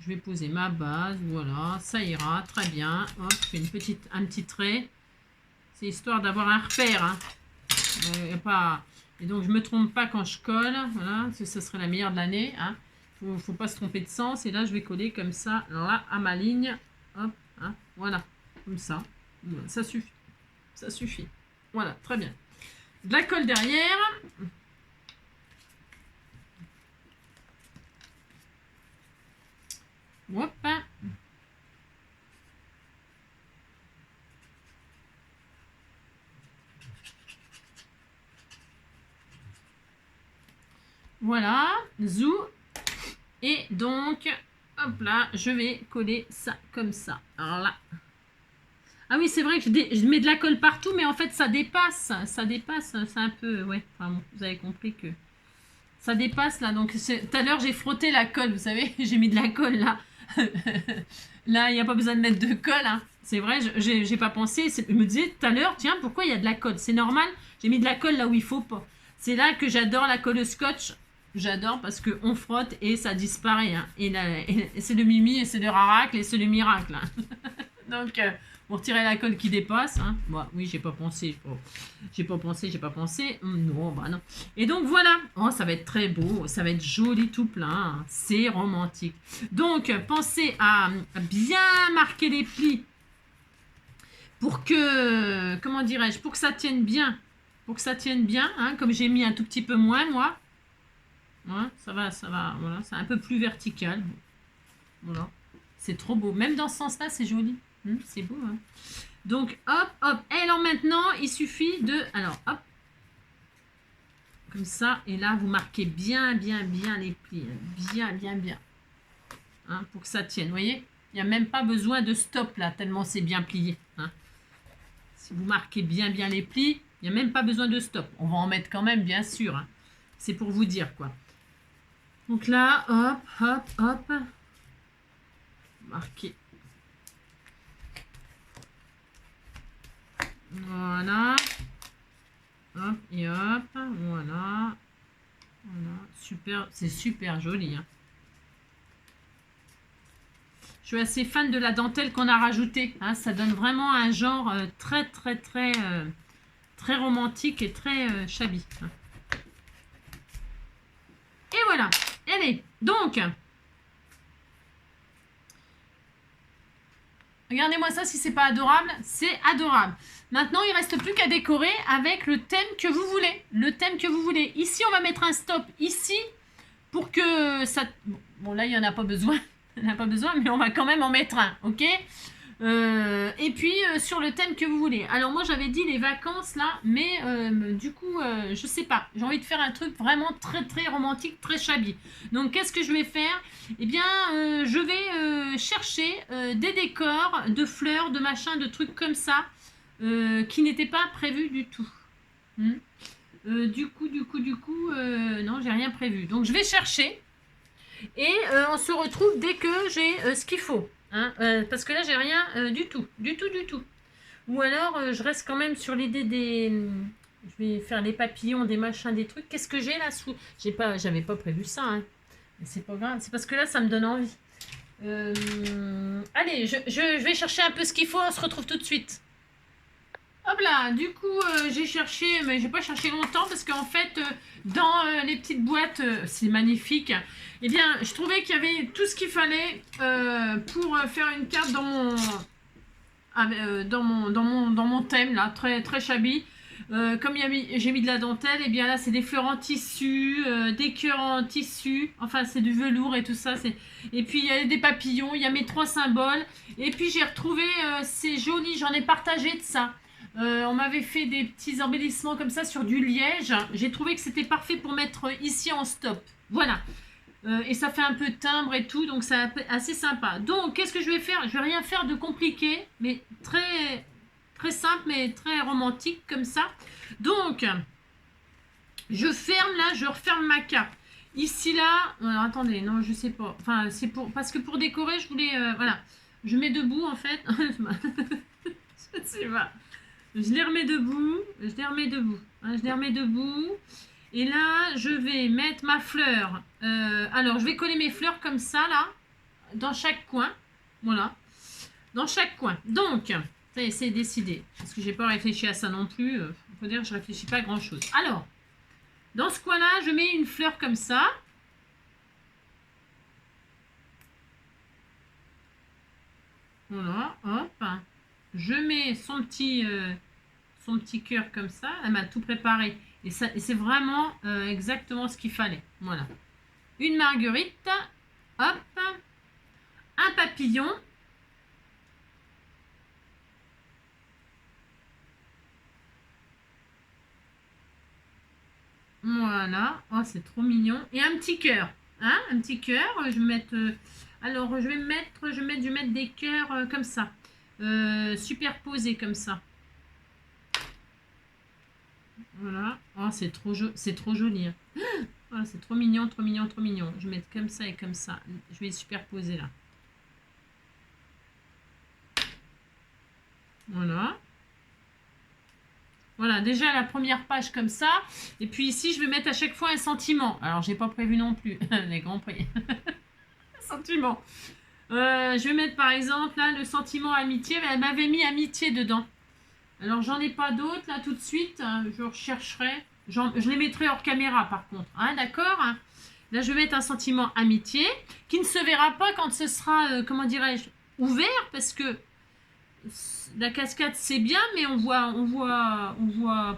Je vais poser ma base. Voilà, ça ira. Très bien. Hop, je fais un petit trait. C'est histoire d'avoir un repère. Hein. Pas... Et donc, je ne me trompe pas quand je colle. Voilà, parce que ce serait la meilleure de l'année. Hein. Faut pas se tromper de sens. Et là, je vais coller comme ça, là, à ma ligne. Hop, hein, voilà, comme ça. Voilà, ça suffit. Ça suffit. Voilà, très bien. De la colle derrière. Hop. Voilà, zou. Et donc, hop là, je vais coller ça comme ça. Alors là. Ah oui, c'est vrai que je mets de la colle partout, mais en fait, ça dépasse. Ça dépasse, c'est un peu... Ouais, enfin bon, vous avez compris que ça dépasse là. Donc, tout à l'heure, j'ai frotté la colle, vous savez. J'ai mis de la colle là. Là, il n'y a pas besoin de mettre de colle. Hein. C'est vrai, j'ai pas pensé. Je me disais tout à l'heure, tiens, pourquoi il y a de la colle? C'est normal, j'ai mis de la colle là où il faut pas. C'est là que j'adore la colle scotch. J'adore parce qu'on frotte et ça disparaît. Hein. Et c'est le mimi et c'est le raracle et c'est le miracle. Hein. Donc, pour tirer la colle qui dépasse. Hein. Bon, oui, j'ai pas pensé. J'ai pas pensé. Non, bah non. Et donc, voilà. Oh, ça va être très beau. Ça va être joli tout plein. Hein. C'est romantique. Donc, pensez à bien marquer les plis pour que, comment dirais-je, pour que ça tienne bien. Pour que ça tienne bien. Hein, comme j'ai mis un tout petit peu moins, moi. Ouais, ça va, voilà, c'est un peu plus vertical. Voilà, c'est trop beau. Même dans ce sens-là, c'est joli. C'est beau. Hein. Donc, hop, hop. Et alors maintenant, il suffit de... Alors, hop. Comme ça. Et là, vous marquez bien, bien, bien les plis. Bien, bien, bien. Hein, pour que ça tienne. Vous voyez? Il n'y a même pas besoin de stop là, tellement c'est bien plié. Hein. Si vous marquez bien, bien les plis, il n'y a même pas besoin de stop. On va en mettre quand même, bien sûr. Hein. C'est pour vous dire, quoi. Donc là, hop, hop, hop. Marquer. Voilà. Hop et hop. Voilà. Voilà. Super. C'est super joli. Hein. Je suis assez fan de la dentelle qu'on a rajoutée. Hein. Ça donne vraiment un genre très, très, très, très romantique et très shabby. Hein. Et voilà. Allez, donc, regardez-moi ça si c'est pas adorable, c'est adorable. Maintenant, il ne reste plus qu'à décorer avec le thème que vous voulez. Le thème que vous voulez. Ici, on va mettre un stop ici pour que ça... Bon, là, il n'y en a pas besoin. Il n'y en a pas besoin, mais on va quand même en mettre un, ok? Et puis, sur le thème que vous voulez. Alors, moi, j'avais dit les vacances, là, mais du coup, je sais pas. J'ai envie de faire un truc vraiment très, très romantique, très shabby. Donc, qu'est-ce que je vais faire? Eh bien, je vais chercher des décors de fleurs, de machins, de trucs comme ça, qui n'étaient pas prévus du tout. Du coup, non, j'ai rien prévu. Donc, je vais chercher et on se retrouve dès que j'ai ce qu'il faut. Hein, parce que là, j'ai rien du tout. Ou alors, je reste quand même sur l'idée des... Je vais faire les papillons, des machins, des trucs. Qu'est-ce que j'ai là sous... J'avais pas prévu ça. Hein. Mais c'est pas grave. C'est parce que là, ça me donne envie. Allez, je vais chercher un peu ce qu'il faut. On se retrouve tout de suite. Hop là, du coup, j'ai cherché, mais j'ai pas cherché longtemps parce qu'en fait, dans les petites boîtes, c'est magnifique. Eh bien, je trouvais qu'il y avait tout ce qu'il fallait pour faire une carte dans mon thème là, très très shabby. Comme j'ai mis de la dentelle, et bien là c'est des fleurs en tissu, des cœurs en tissu, enfin c'est du velours et tout ça. Et puis il y a des papillons, il y a mes 3 symboles. Et puis j'ai retrouvé, c'est joli, j'en ai partagé de ça. On m'avait fait des petits embellissements comme ça sur du liège. J'ai trouvé que c'était parfait pour mettre ici en stop. Voilà. Et ça fait un peu de timbre et tout, donc c'est assez sympa. Donc qu'est-ce que je vais faire? Je vais rien faire de compliqué, mais très, très simple, mais très romantique comme ça. Donc, je ferme là, je referme ma cape. Ici là, alors attendez, non, je sais pas. Enfin, c'est pour, parce que pour décorer, je voulais, voilà. Je mets debout en fait. Je sais pas. Je les remets debout, je les remets debout, hein, je les remets debout. Et là, je vais mettre ma fleur. Alors, je vais coller mes fleurs comme ça, là, dans chaque coin. Voilà, dans chaque coin. Donc, ça y est, c'est décidé. Parce que j'ai pas réfléchi à ça non plus. Il faut dire que je réfléchis pas à grand-chose. Alors, dans ce coin-là, je mets une fleur comme ça. Voilà, hop. Je mets son petit cœur comme ça. Elle m'a tout préparé. Et c'est vraiment exactement ce qu'il fallait. Voilà. Une marguerite. Hop. Un papillon. Voilà. Oh, c'est trop mignon. Et un petit cœur. Hein, un petit cœur. Je vais mettre... alors, je vais mettre des cœurs comme ça. Superposés comme ça. Voilà. Oh, c'est trop joli. Hein. Oh, c'est trop mignon, trop mignon, trop mignon. Je vais mettre comme ça et comme ça. Je vais les superposer là. Voilà. Voilà, déjà la première page comme ça. Et puis ici, je vais mettre à chaque fois un sentiment. Alors, j'ai pas prévu non plus les grands prix. Sentiment. Je vais mettre par exemple là le sentiment amitié. Elle m'avait mis amitié dedans. Alors, j'en ai pas d'autres là tout de suite. Je rechercherai. Je les mettrai hors caméra par contre. Hein, d'accord? Là, je vais mettre un sentiment amitié qui ne se verra pas quand ce sera, comment dirais-je, ouvert parce que la cascade c'est bien, mais on voit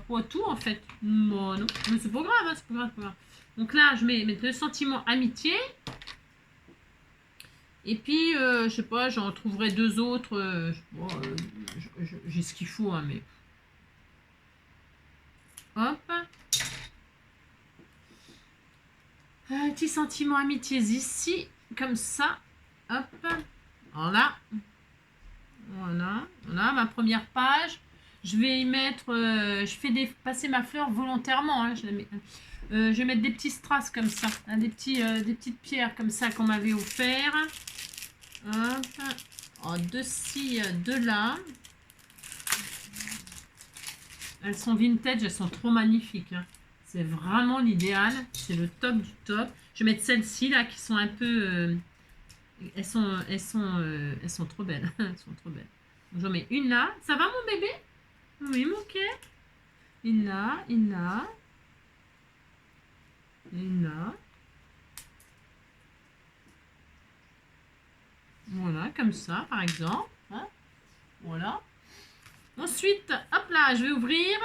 pas tout en fait. Bon, non, mais c'est pas grave, hein, c'est pas grave, c'est pas grave. Donc là, je mets le sentiment amitié. Et puis, je sais pas, j'en trouverai 2 autres. J'ai ce qu'il faut, hein, mais. Hop. Un petit sentiment amitié ici, comme ça. Hop. Voilà. Voilà ma première page. Je vais y mettre, je fais passer ma fleur volontairement. Hein, je vais mettre des petits strass comme ça, hein, des petites pierres comme ça qu'on m'avait offert. Hop. Oh, 2 ci, 2 là. Elles sont vintage, elles sont trop magnifiques. Hein. C'est vraiment l'idéal. C'est le top du top. Je vais mettre celles-ci là qui sont un peu... elles sont trop belles. Elles sont trop belles. Donc, j'en mets une là. Ça va mon bébé? Oui, mon cœur. Une là, une là. Une là. Voilà, comme ça, par exemple. Hein, voilà. Ensuite, hop là, je vais ouvrir.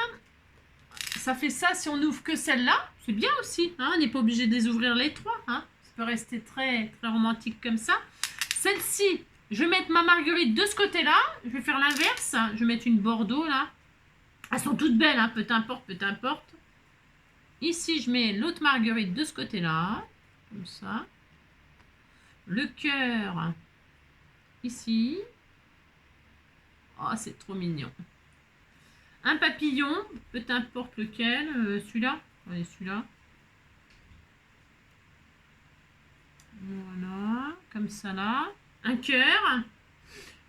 Ça fait ça si on n'ouvre que celle-là. C'est bien aussi. Hein, on n'est pas obligé de les ouvrir les 3. Hein. Ça peut rester très, très romantique comme ça. Celle-ci, je vais mettre ma marguerite de ce côté-là. Je vais faire l'inverse. Je vais mettre une bordeaux là. Elles sont toutes belles, hein, peu importe, peu importe. Ici, je mets l'autre marguerite de ce côté-là. Comme ça. Le cœur. Ici. Oh, c'est trop mignon. Un papillon, peu importe lequel. Celui-là. Allez, celui-là. Voilà, comme ça là. Un cœur.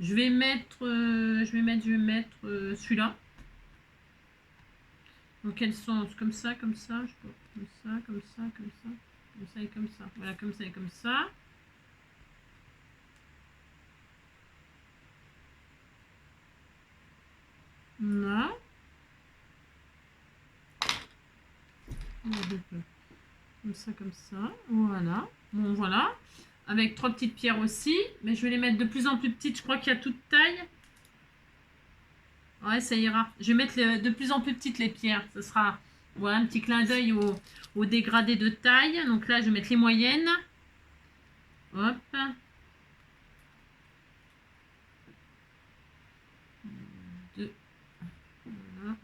Je vais mettre celui-là. Donc elles sont comme ça, comme ça, je peux, comme ça, comme ça, comme ça, comme ça et comme ça. Voilà, comme ça et comme ça. Là. Comme ça, comme ça. Voilà. Bon, voilà. Avec 3 petites pierres aussi. Mais je vais les mettre de plus en plus petites. Je crois qu'il y a toute taille. Ouais, ça ira. Je vais mettre de plus en plus petites les pierres. Ce sera voilà, un petit clin d'œil au dégradé de taille. Donc là, je vais mettre les moyennes. Hop. 2. Voilà.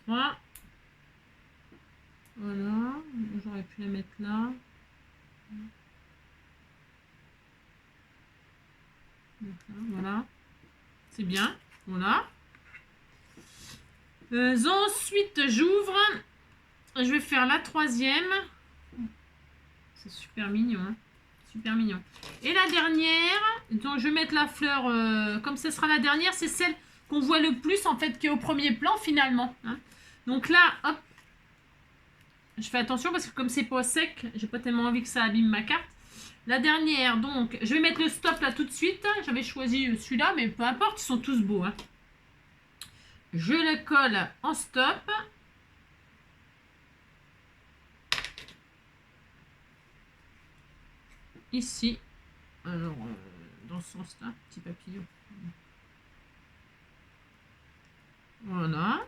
3. Voilà. J'aurais pu la mettre là. Voilà. C'est bien. Voilà. Ensuite, j'ouvre. Je vais faire la 3e. C'est super mignon. Hein. Super mignon. Et la dernière, donc je vais mettre la fleur, comme ce sera la dernière, c'est celle qu'on voit le plus en fait qui est au premier plan finalement. Hein. Donc là, hop, je fais attention parce que comme c'est pas sec, j'ai pas tellement envie que ça abîme ma carte. La dernière, donc, je vais mettre le stop là tout de suite. J'avais choisi celui-là, mais peu importe, ils sont tous beaux. Hein. Je le colle en stop. Ici. Alors, dans ce sens-là, petit papillon. Voilà.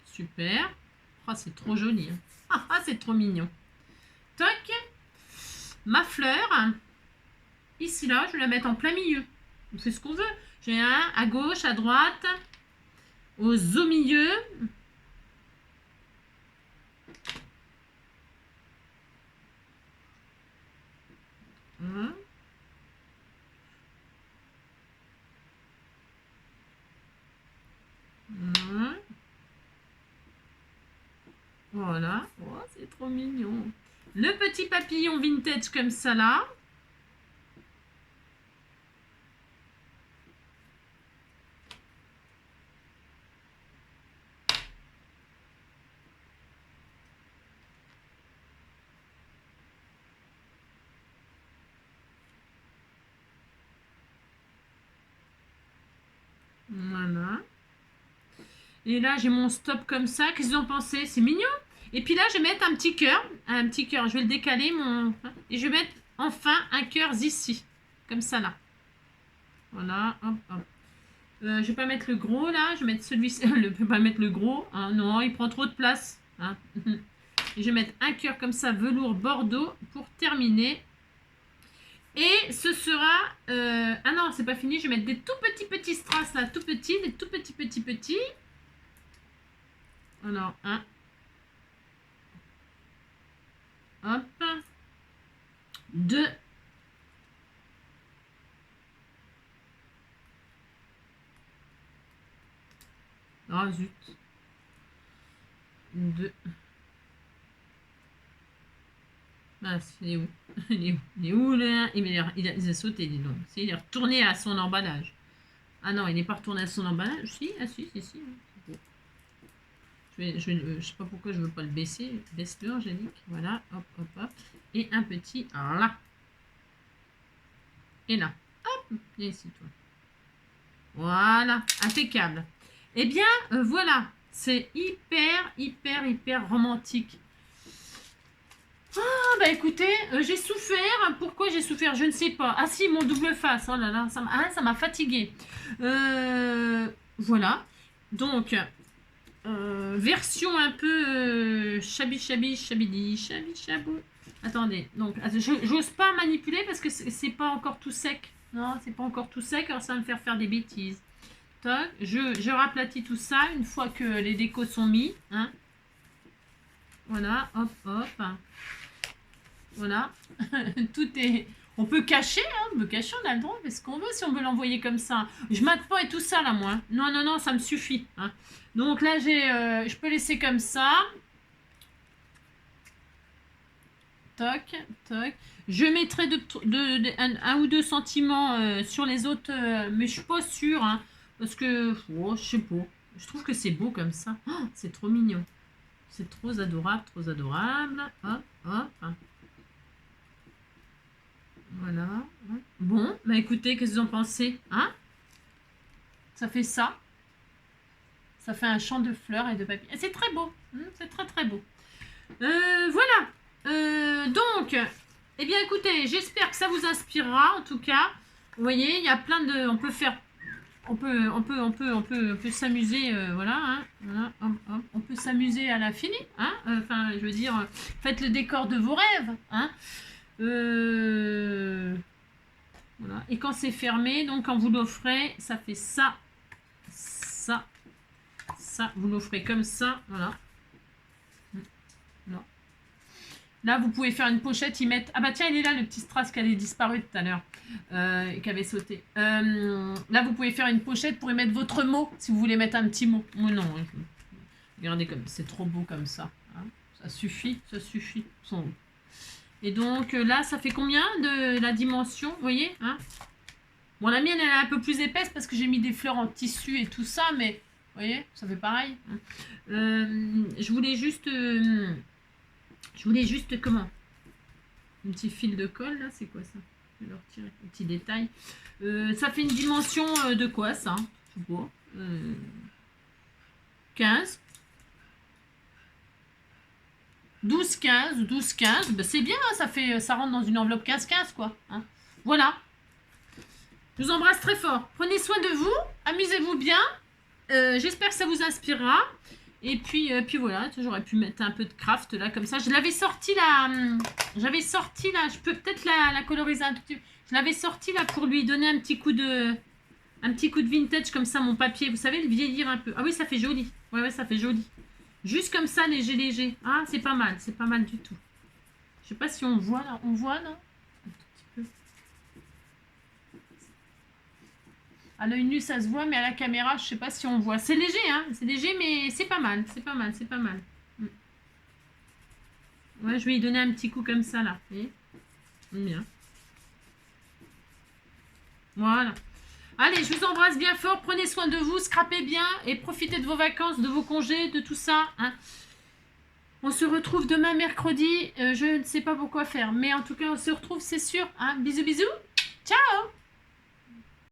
Super. Ah, c'est trop joli. Hein. Ah, c'est trop mignon. Toc. Ma fleur. Ici, là, je vais la mettre en plein milieu. On fait ce qu'on veut. J'ai un à gauche, à droite, au milieu. Voilà. Oh, c'est trop mignon. Le petit papillon vintage comme ça là. Voilà. Et là, j'ai mon stop comme ça. Qu'est-ce que vous en pensez? C'est mignon. Et puis là, je vais mettre un petit cœur. Un petit cœur. Je vais le décaler. Et je vais mettre enfin un cœur ici. Comme ça là. Voilà. Hop, hop. Je vais pas mettre le gros là. Je vais mettre celui-ci. Je peux pas mettre le gros. Hein. Non, il prend trop de place. Hein. Et je vais mettre un cœur comme ça, velours bordeaux, pour terminer. Et ce sera... ah non, c'est pas fini. Je vais mettre des tout petits strass là. Tout petits. Des tout petits. Alors, un. Hop. 2. Ah zut. 2. Ah, il est où? Il est où là? Il a sauté, dis donc. Il est retourné à son emballage. Ah non, il n'est pas retourné à son emballage. Si, ah si. Je sais pas pourquoi je veux pas le baisser. Baisse-le, Angélique. Voilà, hop. Et un petit là. Et là. Hop, viens ici, toi. Voilà, impeccable. Eh bien, voilà. C'est hyper romantique. Ah, bah écoutez, j'ai souffert. Pourquoi j'ai souffert? Je ne sais pas. Ah si, mon double face. Oh là là, ça m'a fatiguée. Voilà. Donc, version un peu chabidi. Attendez. Donc, j'ose pas manipuler parce que c'est pas encore tout sec. Non, c'est pas encore tout sec. Alors, ça va me faire des bêtises. Toc, je raplatis tout ça une fois que les décos sont mis. Hein. Voilà, hop. Voilà. Tout est... On peut cacher, hein. On peut cacher, on a le droit, on fait ce qu'on veut si on veut l'envoyer comme ça. Je mate pas et tout ça, là, moi. Non, ça me suffit. Hein. Donc là, je peux laisser comme ça. Toc. Je mettrai un ou deux sentiments sur les autres, mais je suis pas sûre, hein, parce que, je sais pas. Je trouve que c'est beau comme ça. Oh, c'est trop mignon. C'est trop adorable. Hop. Voilà. Bon, bah écoutez, qu'est-ce que vous en pensez? Hein? Ça fait ça. Ça fait un champ de fleurs et de papier. C'est très beau. C'est très beau. Voilà. Donc, eh bien écoutez, j'espère que ça vous inspirera en tout cas. Vous voyez, il y a plein de... On peut faire on peut s'amuser, voilà, hein, voilà, on peut s'amuser à l'infini, hein, enfin, je veux dire, faites le décor de vos rêves, hein, voilà, et quand c'est fermé, donc quand vous l'offrez, ça fait ça, ça, ça, vous l'offrez comme ça, voilà. Non. Là, vous pouvez faire une pochette, y mettre... Ah bah tiens, il est là, le petit strass qui avait disparu tout à l'heure, qui avait sauté. Là, vous pouvez faire une pochette pour y mettre votre mot, si vous voulez mettre un petit mot. Ou non, regardez comme c'est trop beau comme ça. Hein. Ça suffit, ça suffit. Et donc là, ça fait combien de la dimension, vous voyez, hein? Bon, la mienne, elle est un peu plus épaisse parce que j'ai mis des fleurs en tissu et tout ça, mais vous voyez, ça fait pareil. Hein. Je voulais juste comment? Un petit fil de colle, là, c'est quoi ça? Je vais le retirer, un petit détail. Ça fait une dimension de quoi, ça? Je sais pas. 15. 12, 15, 12, 15. Ben, c'est bien, hein, ça rentre dans une enveloppe 15-15, quoi. Hein. Voilà. Je vous embrasse très fort. Prenez soin de vous. Amusez-vous bien. J'espère que ça vous inspirera. Et puis voilà, j'aurais pu mettre un peu de craft là, comme ça. Je l'avais sorti là. J'avais sorti là. Je peux peut-être la coloriser un tout petit peu. Je l'avais sorti là pour lui donner un petit coup de vintage comme ça, mon papier. Vous savez, le vieillir un peu. Ah oui, ça fait joli. Ouais, ça fait joli. Juste comme ça, léger. Ah, c'est pas mal du tout. Je sais pas si on voit là. On voit là un tout petit peu. À l'œil nu, ça se voit, mais à la caméra, je sais pas si on voit. C'est léger, hein. C'est léger, mais c'est pas mal. C'est pas mal. Ouais, je vais y donner un petit coup comme ça là. Vous voyez ? Bien. Voilà. Allez, je vous embrasse bien fort. Prenez soin de vous, scrapez bien et profitez de vos vacances, de vos congés, de tout ça. Hein. On se retrouve demain mercredi. Je ne sais pas pourquoi faire, mais en tout cas, on se retrouve, c'est sûr. Hein. Bisous, bisous. Ciao.